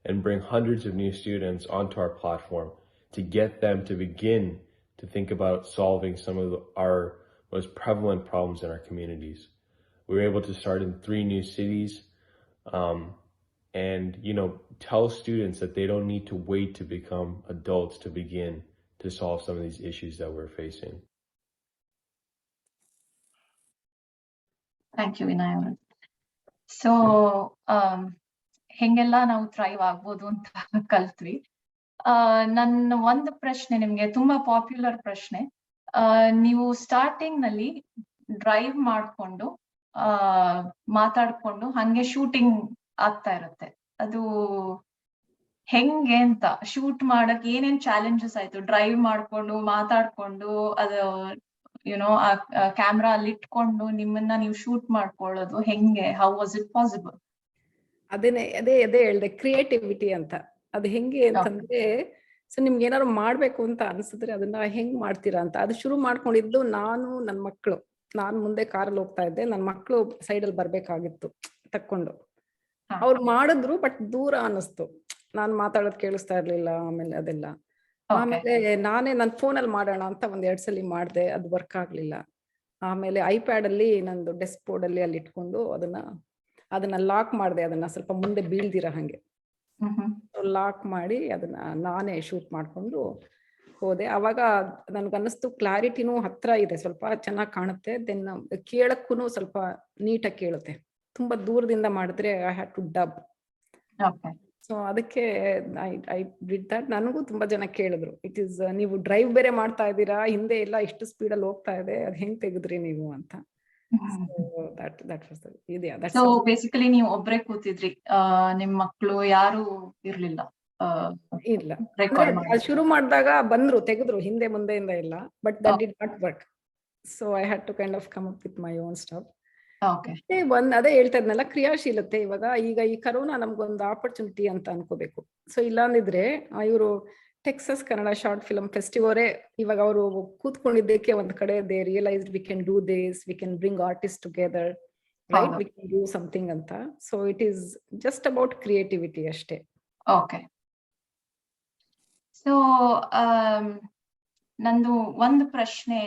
and bring hundreds of new students onto our platform to get them to begin to think about solving some of our most prevalent problems in our communities. We were able to start in 3 new cities and, tell students that they don't need to wait to become adults to begin to solve some of these issues that we're facing. Thank you, Vinay. So, ಹೆಂಗೆಲ್ಲ ನಾವು ಥ್ರೈವ್ ಆಗ್ಬೋದು ಅಂತ ಕಲ್ತ್ವಿ. ನನ್ನ ಒಂದು ಪ್ರಶ್ನೆ ನಿಮ್ಗೆ, ತುಂಬಾ ಪಾಪ್ಯುಲರ್ ಪ್ರಶ್ನೆ. ನೀವು ಸ್ಟಾರ್ಟಿಂಗ್ ನಲ್ಲಿ ಡ್ರೈವ್ ಮಾಡ್ಕೊಂಡು ಮಾತಾಡ್ಕೊಂಡು ಹಂಗೆ ಶೂಟಿಂಗ್ ಆಗ್ತಾ ಇರುತ್ತೆ, ಅದು ಹೆಂಗೆ ಅಂತ, ಶೂಟ್ ಮಾಡಕ್ ಏನೇನ್ ಚಾಲೆಂಜಸ್ ಆಯ್ತು? ಡ್ರೈವ್ ಮಾಡ್ಕೊಂಡು ಮಾತಾಡ್ಕೊಂಡು ಅದು ಕ್ಯಾಮ್ರಾ ಅಲ್ಲಿ ಇಟ್ಕೊಂಡು ನಿಮ್ಮನ್ನ ನೀವು ಶೂಟ್ ಮಾಡ್ಕೊಳ್ಳೋದು ಹೆಂಗೆ? How was it possible? ಅದೇ ಹೇಳ್ದೆ, ಕ್ರಿಯೇಟಿವಿಟಿ ಅಂತ. ಅದು ಹೆಂಗೆ ಅಂತಂದ್ರೆ, ಸೊ ನಿಮ್ಗೆ ಏನಾದ್ರು ಮಾಡ್ಬೇಕು ಅಂತ ಅನ್ಸಿದ್ರೆ ಅದನ್ನ ಹೆಂಗ್ ಮಾಡ್ತೀರಾ ಅಂತ. ಅದು ಶುರು ಮಾಡ್ಕೊಂಡಿದ್ದು ನಾನು, ನನ್ನ ಮಕ್ಕಳು. ನಾನ್ ಮುಂದೆ ಕಾರಲ್ಲಿ ಹೋಗ್ತಾ ಇದ್ದೆ, ನನ್ನ ಮಕ್ಕಳು ಸೈಡಲ್ಲಿ ಬರ್ಬೇಕಾಗಿತ್ತು ತಕ್ಕೊಂಡು. ಅವ್ರು ಮಾಡಿದ್ರು, ಬಟ್ ದೂರ ಅನ್ನಿಸ್ತು. ನಾನ್ ಮಾತಾಡೋದ್ ಕೇಳಿಸ್ತಾ ಇರ್ಲಿಲ್ಲ. ಆಮೇಲೆ ಅದೆಲ್ಲ ಆಮೇಲೆ ನಾನೇ ನನ್ನ ಫೋನಲ್ಲಿ ಮಾಡೋಣ ಅಂತ 1-2 ಸಲ ಮಾಡಿದೆ, ಅದು ವರ್ಕ್ ಆಗ್ಲಿಲ್ಲ. ಆಮೇಲೆ ಐಪ್ಯಾಡ್ ಅಲ್ಲಿ ನಂದು ಡೆಸ್ಕ್ ಬೋರ್ಡ್ ಅಲ್ಲಿ ಅಲ್ಲಿ ಇಟ್ಕೊಂಡು ಅದನ್ನ ಲಾಕ್ ಮಾಡಿದೆ, ಅದನ್ನ ಸ್ವಲ್ಪ ಮುಂದೆ ಬೀಳ್ದಿರ ಹಂಗೆ ಲಾಕ್ ಮಾಡಿ ಅದನ್ನ ನಾನೇ ಶೂಟ್ ಮಾಡ್ಕೊಂಡು ಹೋದೆ. ಅವಾಗ ನನ್ಗನ್ನಿಸ್ತು ಕ್ಲಾರಿಟಿನೂ ಹತ್ರ ಇದೆ, ಸ್ವಲ್ಪ ಚೆನ್ನಾಗಿ ಕಾಣುತ್ತೆ. ದೆನ್ ಕೇಳಕ್ಕೂ ಸ್ವಲ್ಪ ನೀಟಾಗಿ ಕೇಳುತ್ತೆ. ತುಂಬಾ ದೂರದಿಂದ ಮಾಡಿದ್ರೆ I had to dub. So ಅದಕ್ಕೆ ಐ ಡಿಡ್ ದಟ್. ನನಗೂ ತುಂಬಾ ಜನ ಕೇಳಿದ್ರು, ಇಟ್ ಈಸ್ ನೀವು ಡ್ರೈವ್ ಬೇರೆ ಮಾಡ್ತಾ ಇದ್ದೀರಾ, ಹಿಂದೆ ಎಲ್ಲ ಇಷ್ಟು ಸ್ಪೀಡಲ್ಲಿ ಹೋಗ್ತಾ ಇದೆ, ಅದ್ ಹೆಂಗ್ ತೆಗೆದ್ರಿ ನೀವು ಅಂತ. That was the yeah. That's so all. Basically ನೀವು ಒಬ್ರೇ ಕೂತಿದ್ರಿ, ನಿಮ್ ಮಕ್ಳು ಯಾರು ಇರ್ಲಿಲ್ಲ ಇಲ್ಲ ರೆಕಾರ್ಡ್ ಅಂದ್ರೆ ಮಾಡಿ? ಅದ್ ಶುರು ಮಾಡಿದಾಗ ಬಂದ್ರು, ತೆಗೆದ್ರು ಹಿಂದೆ ಮುಂದೆಯಿಂದ ಇಲ್ಲ, but that did not work. So I had to kind of come up with my own stuff. Okay. ಅದೇ ಹೇಳ್ತಾ ಇದ್ನಲ್ಲ, ಕ್ರಿಯಾಶೀಲತೆ. ಈಗ ಈ ಕರೋನಾ ನಮ್ಗೊಂದು ಆಪರ್ಚುನಿಟಿ ಅಂತ ಅನ್ಕೋಬೇಕು. ಸೊ ಇಲ್ಲಾಂದಿದ್ರೆ ಇವರು ಟೆಕ್ಸಸ್ ಕನ್ನಡ ಶಾರ್ಟ್ ಫಿಲ್ಮ್ ಫೆಸ್ಟಿವರೇ ಇವಾಗ ಅವರು ಕೂತ್ಕೊಂಡಿದ್ದಕ್ಕೆ ಒಂದ್ ಕಡೆ they realised we can do this, we can bring artist together, right, we can do something ಅಂತ. So it is just about creativity ಅಷ್ಟೇ. ಓಕೆ. ಸೊ ನಂದು ಒಂದು ಪ್ರಶ್ನೆ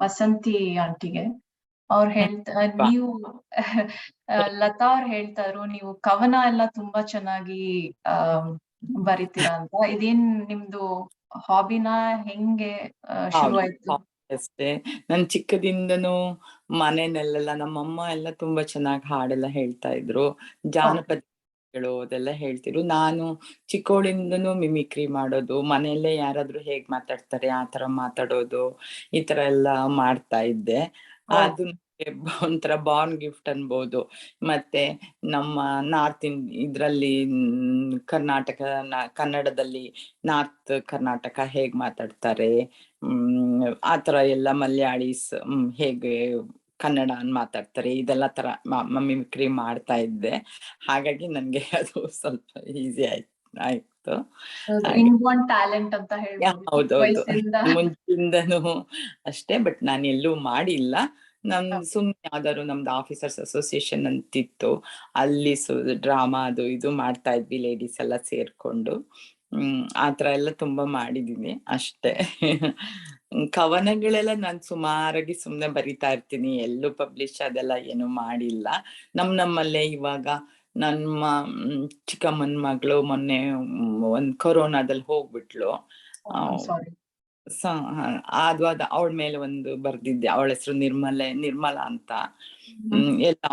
ವಸಂತಿ ಆಂಟಿಗೆ. ಅವ್ರು ನೀವು ಲತಾ ಅವ್ರು ಹೇಳ್ತಾರು ನೀವು ಕವನ ಎಲ್ಲ ತುಂಬಾ ಚೆನ್ನಾಗಿ ಬರಿತೀರಾ ಅಂತ. ಇದೇನ್ ನಿಮ್ದು ಹಾಬಿನ? ಹೆಂಗೆ ಶುರು ಆಯ್ತು? ಅಷ್ಟೇ, ನನ್ ಚಿಕ್ಕದಿಂದನೂ ಮನೆಯಲ್ಲೆಲ್ಲ ನಮ್ಮಮ್ಮ ಎಲ್ಲ ತುಂಬಾ ಚೆನ್ನಾಗಿ ಹಾಡೆಲ್ಲ ಹೇಳ್ತಾ ಇದ್ರು, ಜಾನಪದಗಳು ಅದೆಲ್ಲ ಹೇಳ್ತಿದ್ರು. ನಾನು ಚಿಕ್ಕವಳಿಂದನೂ ಮಿಮಿಕ್ರಿ ಮಾಡೋದು, ಮನೆಯಲ್ಲೇ ಯಾರಾದ್ರೂ ಹೇಗ್ ಮಾತಾಡ್ತಾರೆ ಆ ತರ ಮಾತಾಡೋದು, ಈ ತರ ಎಲ್ಲ ಮಾಡ್ತಾ ಇದ್ದೆ. ಅದು ಒಂಥರ ಬಾರ್ನ್ ಗಿಫ್ಟ್ ಅನ್ಬೋದು. ಮತ್ತೆ ನಮ್ಮ ನಾರ್ತ್ ಇದ್ರಲ್ಲಿ ಕನ್ನಡದಲ್ಲಿ ನಾರ್ತ್ ಕರ್ನಾಟಕ ಹೇಗ್ ಮಾತಾಡ್ತಾರೆ, ಆತರ ಎಲ್ಲ ಮಲಯಾಳೀಸ್ ಹೇಗೆ ಕನ್ನಡ ಮಾತಾಡ್ತಾರೆ, ಇದೆಲ್ಲ ತರ ಮಿಮಿಕ್ರಿ ಮಾಡ್ತಾ ಇದ್ದೆ. ಹಾಗಾಗಿ ನನ್ಗೆ ಅದು ಸ್ವಲ್ಪ ಈಸಿ ಆಯ್ತು. ಟ್ಯಾಲೆಂಟ್ ಅಂತ ಹೇಳ್ಬೋದು. ಹೌದೌದು, ಮುಂಚಿಂದನೂ ಅಷ್ಟೇ. ಬಟ್ ನಾನು ಎಲ್ಲೂ ಮಾಡಿಲ್ಲ. ಸುಮ್ನೆ ಯಾವ್ದಾದ್ರು ನಮ್ದು ಆಫೀಸರ್ಸ್ ಅಸೋಸಿಯೇಷನ್ ಅಂತಿತ್ತು, ಅಲ್ಲಿ ಡ್ರಾಮಾ ಅದು ಇದು ಮಾಡ್ತಾ ಇದ್ವಿ ಲೇಡೀಸ್ ಎಲ್ಲ ಸೇರ್ಕೊಂಡು. ಆತರ ಎಲ್ಲ ತುಂಬಾ ಮಾಡಿದೀನಿ ಅಷ್ಟೇ. ಕವನಗಳೆಲ್ಲ ನಾನ್ ಸುಮಾರಾಗಿ ಸುಮ್ನೆ ಬರಿತಾ ಇರ್ತೀನಿ, ಎಲ್ಲೂ ಪಬ್ಲಿಷ್ ಅದೆಲ್ಲ ಏನು ಮಾಡಿಲ್ಲ. ನಮ್ಮಲ್ಲೇ ಇವಾಗ ನಮ್ಮ ಚಿಕ್ಕಮ್ಮನ ಮಗಳು ಮೊನ್ನೆ ಒಂದ್ ಕೊರೋನಾದಲ್ಲಿ ಹೋಗ್ಬಿಟ್ಲು. ಅದು ಅವಳ ಮೇಲೆ ಒಂದು ಬರ್ದಿದ್ದೆ, ಅವಳ ಹೆಸರು ನಿರ್ಮಲಾ ಅಂತ.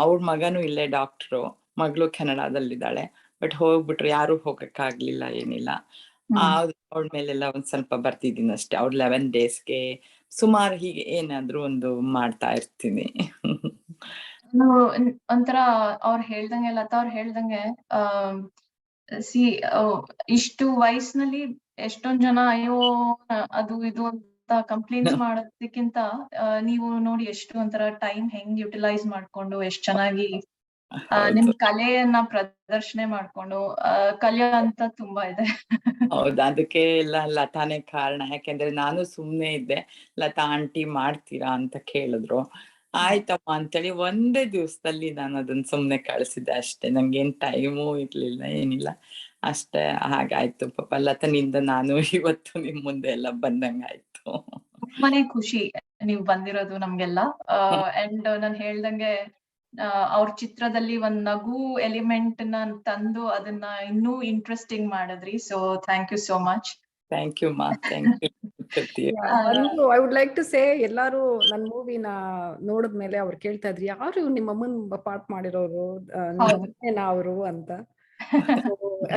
ಅವಳ ಮಗನು ಇಲ್ಲೇ ಡಾಕ್ಟ್ರು, ಮಗಳು ಕೆನಡಾದಲ್ಲಿದ್ದಾಳೆ. ಬಟ್ ಹೋಗ್ಬಿಟ್ರು, ಯಾರು ಹೋಗಕ್ಕಾಗ್ಲಿಲ್ಲ, ಏನಿಲ್ಲ. ಅವಳ ಮೇಲೆಲ್ಲ ಒಂದ್ ಸ್ವಲ್ಪ ಬರ್ತಿದ್ದೀನಿ ಅಷ್ಟೇ. ಅವ್ರ 11 daysಗೆ ಸುಮಾರು ಹೀಗೆ ಏನಾದ್ರು ಒಂದು ಮಾಡ್ತಾ ಇರ್ತೀನಿ. ಒಂಥರ ಅವ್ರು ಹೇಳ್ದಂಗೆ, ಲತಾ ಅವ್ರು ಹೇಳ್ದಂಗೆ, ಇಷ್ಟು ವಯಸ್ಸಿನಲ್ಲಿ ಎಷ್ಟೊಂದ್ ಜನ ಅಯ್ಯೋ ಅದು ಇದು ಅಂತ ಕಂಪ್ಲೇಂಟ್ಸ್ ಮಾಡೋದಕ್ಕಿಂತ ನೀವು ನೋಡಿ ಎಷ್ಟು ಒಂಥರ ಟೈಮ್ ಹೆಂಗ್ ಯುಟಿಲೈಸ್ ಮಾಡ್ಕೊಂಡು ಎಷ್ಟ್ ಚೆನ್ನಾಗಿ ನಿಮ್ ಕಲೆಯನ್ನ ಪ್ರದರ್ಶನೆ ಮಾಡ್ಕೊಂಡು ಕಲಿಯೋ ಅಂತ ತುಂಬಾ ಇದೆ. ಹೌದು, ಅದಕ್ಕೆ ಎಲ್ಲ ಲತಾನೇ ಕಾರಣ. ಯಾಕೆಂದ್ರೆ ನಾನು ಸುಮ್ನೆ ಇದ್ದೆ, ಲತಾ ಆಂಟಿ ಮಾಡ್ತೀರಾ ಅಂತ ಕೇಳಿದ್ರು. ಆಯ್ತಮ್ಮ ಅಂತೇಳಿ ಒಂದೇ ದಿವಸದಲ್ಲಿ ನಾನು ಅದನ್ನ ಸುಮ್ನೆ ಕಳ್ಸಿದ್ದೆ ಅಷ್ಟೇ. ನಂಗೇನ್ ಟೈಮು ಇರ್ಲಿಲ್ಲ, ಏನಿಲ್ಲ, ಅಷ್ಟೇ. ಹಾಗಾಯ್ತು. ಪಾಪ ಲತನಿಂದ ನಾನು ಇವತ್ತು ನಿಮ್ ಮುಂದೆ ಎಲ್ಲ ಬಂದಂಗಾಯ್ತು. ತುಂಬಾನೇ ಖುಷಿ ನೀವ್ ಬಂದಿರೋದು ನಮ್ಗೆಲ್ಲ. ಅಂಡ್ ನಾನ್ ಹೇಳ್ದಂಗೆ ಅವ್ರ ಚಿತ್ರದಲ್ಲಿ ಒಂದ್ ನಗು ಎಲಿಮೆಂಟ್ ನ ತಂದು ಅದನ್ನ ಇನ್ನೂ ಇಂಟ್ರೆಸ್ಟಿಂಗ್ ಮಾಡಿದ್ರಿ. So thank you so much. Thank you ಮಾ, thank you. I would like to say, ಎಲ್ಲಾರು ನನ್ ಮೂವಿನ ನೋಡಿದ್ಮೇಲೆ ಅವ್ರು ಕೇಳ್ತಾ ಇದ್ರಿ, ಯಾರು ನಿಮ್ಮ ಅಮ್ಮನ್ ಪಾರ್ಟ್ ಮಾಡಿರೋರು, ಅವರು ಅಂತ.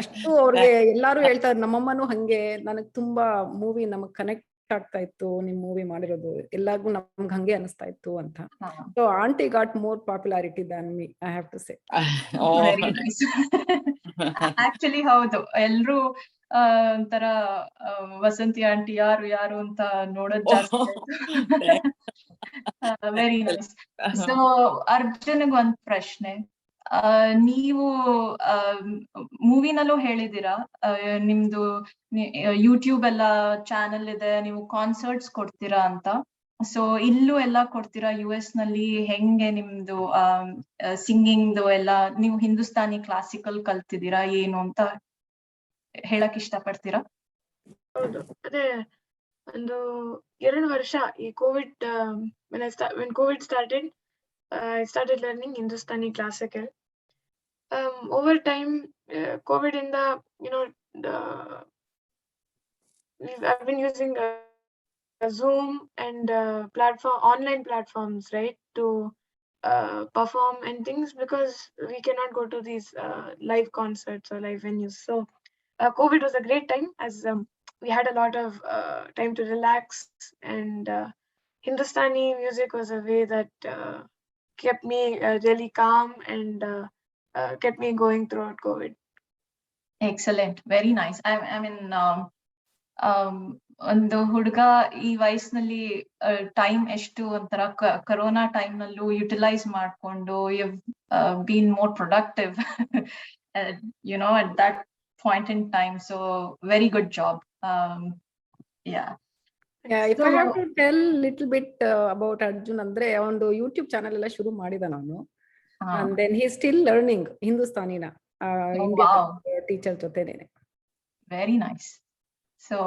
ಅಷ್ಟು ಅವ್ರಿಗೆ ಎಲ್ಲಾರು ಹೇಳ್ತಾರೆ. ನಮ್ಮಮ್ಮನೂ ಹಂಗೆ, ನನಗ್ ತುಂಬಾ ಮೂವಿ ನಮಗ್ ಕನೆಕ್ಟ್ ಆಗ್ತಾ ಇತ್ತು, ನಿಮ್ ಮೂವಿ ಮಾಡಿರೋದು ಎಲ್ಲಾರ್ಗು ನಮ್ಗೆ ಹಂಗೆ ಅನಿಸ್ತಾ ಇತ್ತು ಅಂತ. So aunty got more popularity than me, I have to say. Actually ಹೌದು, ಎಲ್ರು ಒಂಥರ ವಸಂತಿ ಆಂಟಿ ಯಾರು ಅಂತ ನೋಡೋದ್ ಜಾಸ್ತಿ ಆಯ್ತು. Very nice. ಸೊ ಅರ್ಜುನ್ಗ್ ಒಂದ್ ಪ್ರಶ್ನೆ. ನೀವು ಮೂವಿನಲ್ಲೂ ಹೇಳಿದೀರಾ ನಿಮ್ದು ಯೂಟ್ಯೂಬ್ ಎಲ್ಲ ಚಾನೆಲ್ ಇದೆ, ನೀವು ಕಾನ್ಸರ್ಟ್ಸ್ ಕೊಡ್ತೀರಾ ಅಂತ. ಸೊ ಇಲ್ಲೂ ಎಲ್ಲಾ ಕೊಡ್ತೀರಾ? US ನಲ್ಲಿ ಹೆಂಗೆ ನಿಮ್ದು ಸಿಂಗಿಂಗ್ ಎಲ್ಲ? ನೀವು ಹಿಂದೂಸ್ತಾನಿ ಕ್ಲಾಸಿಕಲ್ ಕಲ್ತಿದ್ದೀರಾ ಏನು ಅಂತ ಹೇಳಕ್ ಇಷ್ಟ ಪಡ್ತೀರಾ? ಹೌದು, ಅದೇ ಒಂದು 2 ವರ್ಷ ಈ Covid, when COVID started, I started learning Hindustani classical. Over time, COVID in the, I've been using Zoom and online platforms, right, to perform and things, because we cannot go to these live concerts or live venues. So COVID was a great time, as we had a lot of time to relax and Hindustani music was a way that kept me really calm and kept me going throughout COVID. Excellent, very nice. I mean, ಒಂದು ಹುಡುಗ ಈ ವಯಸ್ಸಿನಲ್ಲಿ ಟೈಮ್ ಎಷ್ಟು ಒಂಥರ ಕರೋನಾ ಟೈಮ್ ನಲ್ಲೂ ಯುಟಿಲೈಸ್ ಮಾಡ್ಕೊಂಡು bean more productive at that point in time. So very good job. Yeah, if I have to tell little bit about Arjun, andre ಒಂದು ಯೂಟ್ಯೂಬ್ ಚಾನೆಲ್ ಎಲ್ಲ ಶುರು ಮಾಡಿದ ನಾನು. And then he is still learning Hindustani-na Indian teacher ಜೊತೆನೆ. Very nice. So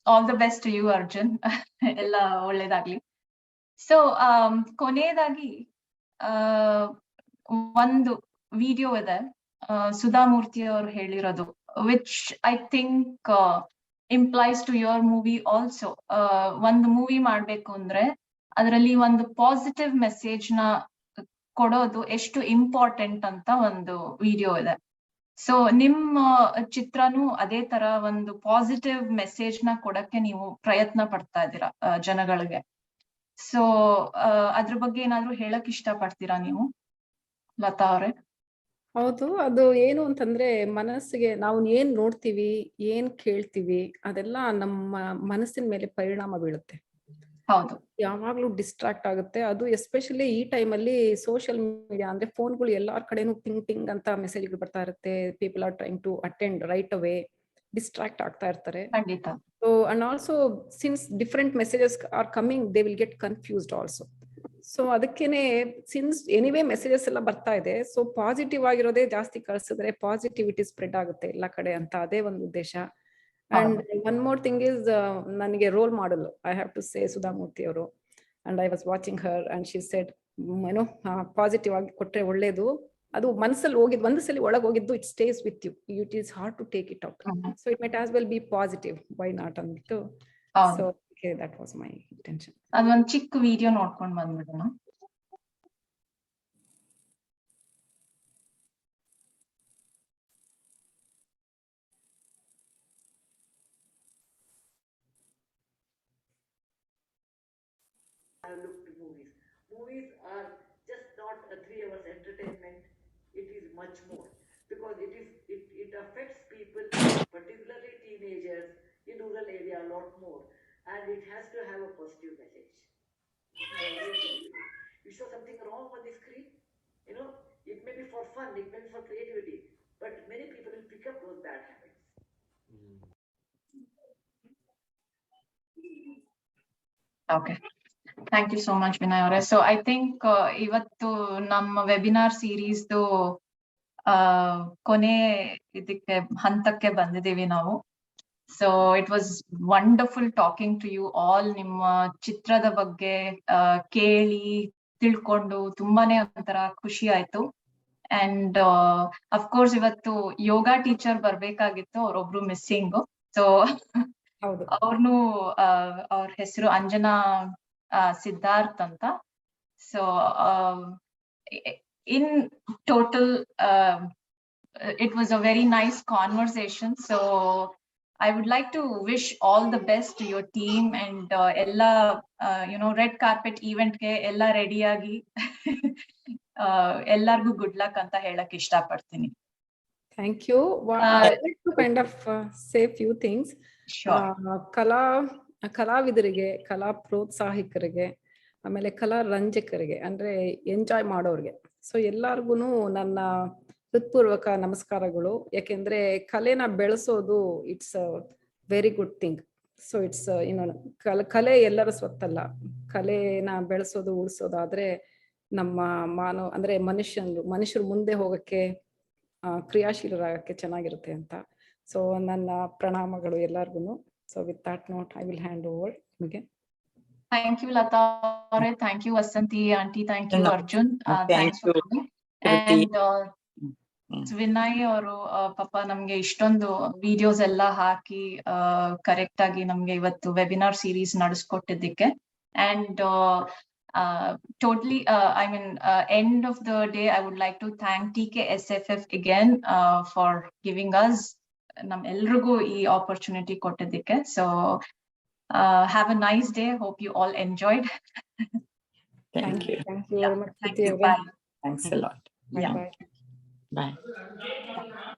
all the best to you, Arjun. ಎಲ್ಲ ಒಳ್ಳೇದಾಗ್ಲಿ. So ಕೊನೆಯದಾಗಿ ಒಂದು ವಿಡಿಯೋ ಇದೆ ಸುಧಾಮೂರ್ತಿ ಅವರು ಹೇಳಿರೋದು, which I think implies to your movie also. ಒಂದು ಮೂವಿ ಮಾಡ್ಬೇಕು ಅಂದ್ರೆ ಅದರಲ್ಲಿ ಒಂದು ಪಾಸಿಟಿವ್ ಮೆಸೇಜ್ ನ ಕೊಡೋದು ಎಷ್ಟು ಇಂಪಾರ್ಟೆಂಟ್ ಅಂತ ಒಂದು ವಿಡಿಯೋ ಇದೆ. ಸೊ ನಿಮ್ಮ ಚಿತ್ರನೂ ಅದೇ ತರ ಒಂದು ಪಾಸಿಟಿವ್ ಮೆಸೇಜ್ ನ ಕೊಡಕ್ಕೆ ನೀವು ಪ್ರಯತ್ನ ಪಡ್ತಾ ಇದ್ದೀರಾ ಜನಗಳಿಗೆ. ಸೊ ಅದ್ರ ಬಗ್ಗೆ ಏನಾದ್ರು ಹೇಳಕ್ ಇಷ್ಟ ಪಡ್ತೀರಾ ನೀವು, ಲತಾ ಅವರೇ? ಹೌದು, ಅದು ಏನು ಅಂತಂದ್ರೆ ಮನಸ್ಸಿಗೆ ನಾವು ಏನ್ ನೋಡ್ತೀವಿ, ಏನ್ ಕೇಳ್ತೀವಿ, ಅದೆಲ್ಲ ನಮ್ಮ ಮನಸ್ಸಿನ ಮೇಲೆ ಪರಿಣಾಮ ಬೀಳುತ್ತೆ. ಹೌದು, ಯಾವಾಗ್ಲೂ ಡಿಸ್ಟ್ರಾಕ್ಟ್ ಆಗುತ್ತೆ. ಅದು ಎಸ್ಪೆಷಲಿ ಈ ಟೈಮಲ್ಲಿ ಸೋಷಿಯಲ್ ಮೀಡಿಯಾ ಅಂದ್ರೆ ಫೋನ್ಗಳು ಎಲ್ಲಾರ್ ಕಡೆನೂ ಟಿಂಗ್ ಟಿಂಗ್ ಅಂತ ಮೆಸೇಜ್ಗಳು ಬರ್ತಾ ಇರುತ್ತೆ. People are trying to attend right away, distract ಆಗ್ತಾ ಇರ್ತಾರೆ. ಖಂಡಿತ. So and also since different messages are coming, they will get confused also. So ಅದಕ್ಕೇನೆ ಸಿನ್ಸ್ ಎನಿವೇ ಮೆಸೇಜಸ್ ಎಲ್ಲ ಬರ್ತಾ ಇದೆ, ಸೊ ಪಾಸಿಟಿವ್ ಆಗಿರೋದೇ ಜಾಸ್ತಿ ಕಳ್ಸಿದ್ರೆ ಪಾಸಿಟಿವಿಟಿ ಸ್ಪ್ರೆಡ್ ಆಗುತ್ತೆ ಎಲ್ಲ ಕಡೆ ಅಂತ, ಅದೇ ಒಂದು ಉದ್ದೇಶ. And one more thing is, ನನಗೆ role model I have to say Sudha Murty ಅವರು. And I was watching her and she said ಏನೋ ಪಾಸಿಟಿವ್ ಆಗಿ ಕೊಟ್ರೆ ಒಳ್ಳೇದು, ಅದು ಮನಸ್ಸಲ್ಲಿ ಹೋಗಿದ್ದು ಒಂದು ಸಲ ಒಳಗೆ ಹೋಗಿದ್ದು it stays with you, it is hard to take it out. So it might as well be positive, why not ಅಂದ್ಬಿಟ್ಟು. So that was my intention. ಅದೊಂದು ಚಿಕ್ಕ ವಿಡಿಯೋ ನೋಡ್ಕೊಂಡು ಬಂದ್ಬಿಡೋಣ. I look to movies. Movies are just not a 3 hours entertainment. It is much more, because it affects people, particularly teenagers in rural area, a lot more. And it has to have a positive message. You show something wrong on the screen, it may be for fun, it may be for creativity, but many people will pick up those bad habits. Okay, thank you so much, Vinay ಅವರೇ. So I think ಇವತ್ತು ನಮ್ಮ ವೆಬಿನಾರ್ ಸೀರೀಸ್ದು ಕೊನೆ ಇದಕ್ಕೆ ಹಂತಕ್ಕೆ ಬಂದಿದ್ದೀವಿ ನಾವು. So it was wonderful talking to you all. ನಿಮ್ಮ ಚಿತ್ರದ ಬಗ್ಗೆ ಕೇಳಿ ತಿಳ್ಕೊಂಡು ತುಂಬಾನೇ ಒಂಥರ ಖುಷಿ ಆಯ್ತು. ಅಂಡ್ ಅಫ್ಕೋರ್ಸ್ ಇವತ್ತು ಯೋಗ ಟೀಚರ್ ಬರ್ಬೇಕಾಗಿತ್ತು, ಅವ್ರೊಬ್ರು ಮಿಸ್ಸಿಂಗ್. ಸೊ ಅವ್ರನ್ನು ಅವ್ರ ಹೆಸರು ಅಂಜನಾ ಸಿದ್ಧಾರ್ಥ್ ಅಂತ. So in total it was a very nice conversation. So I would like to wish all the best to your team and ella red carpet event ge ella ready agi ellargu good luck anta helak ishta padtini. Thank you. I like to kind of say few things. Sure. ಕಲಾವಿದರಿಗೆ, ಕಲಾ ಪ್ರೋತ್ಸಾಹಿಕರಿಗೆ, ಆಮೇಲೆ ಕಲಾ ರಂಜಕರಿಗೆ ಅಂದ್ರೆ ಎಂಜಾಯ್ ಮಾಡೋರಿಗೆ, ಸೊ ಎಲ್ಲಾರ್ಗುನು ನನ್ನ ಹೃತ್ಪೂರ್ವಕ ನಮಸ್ಕಾರಗಳು. ಯಾಕೆಂದ್ರೆ ಕಲೆನ ಬೆಳೆಸೋದು it's a very good thing. So it's ಕಲೆ ಎಲ್ಲರ ಸ್ವತ್ತಲ್ಲ. ಕಲೆನ ಬೆಳೆಸೋದು, ಉಳಿಸೋದಾದ್ರೆ ನಮ್ಮ ಅಂದ್ರೆ ಮನುಷ್ಯರು ಮುಂದೆ ಹೋಗಕ್ಕೆ, ಕ್ರಿಯಾಶೀಲರಾಗಕ್ಕೆ ಚೆನ್ನಾಗಿರುತ್ತೆ ಅಂತ. ಸೊ ನನ್ನ ಪ್ರಣಾಮಗಳು ಎಲ್ಲಾರ್ಗು. So with that note I will hand over ನಿಮಗೆ. Thank you, Lata ಅವರೇ. Thank you, Vasanti auntie. Thank you, Arjun. Thanks for coming. And Vinay ಅವರು ಪಾಪ ನಮ್ಗೆ ಇಷ್ಟೊಂದು ವಿಡಿಯೋಸ್ ಎಲ್ಲ ಹಾಕಿ ಕರೆಕ್ಟ್ ಆಗಿ ನಮ್ಗೆ ಇವತ್ತು ವೆಬಿನಾರ್ ಸೀರೀಸ್ ನಡೆಸ್ಕೊಟ್ಟಿದ್ದಕ್ಕೆ. And totally I mean end of the day I would like to thank TKSFF again for giving us ನಮ್ ಎಲ್ರಿಗೂ ಈ ಆಪರ್ಚುನಿಟಿ ಕೊಟ್ಟಿದ್ದಕ್ಕೆ. So Have a nice day. Hope you all enjoyed. Thank you. Thank you very much, Thank Preeti you. ಅವರೇ. Bye. Thanks a lot. Bye Yeah. bye. Bye.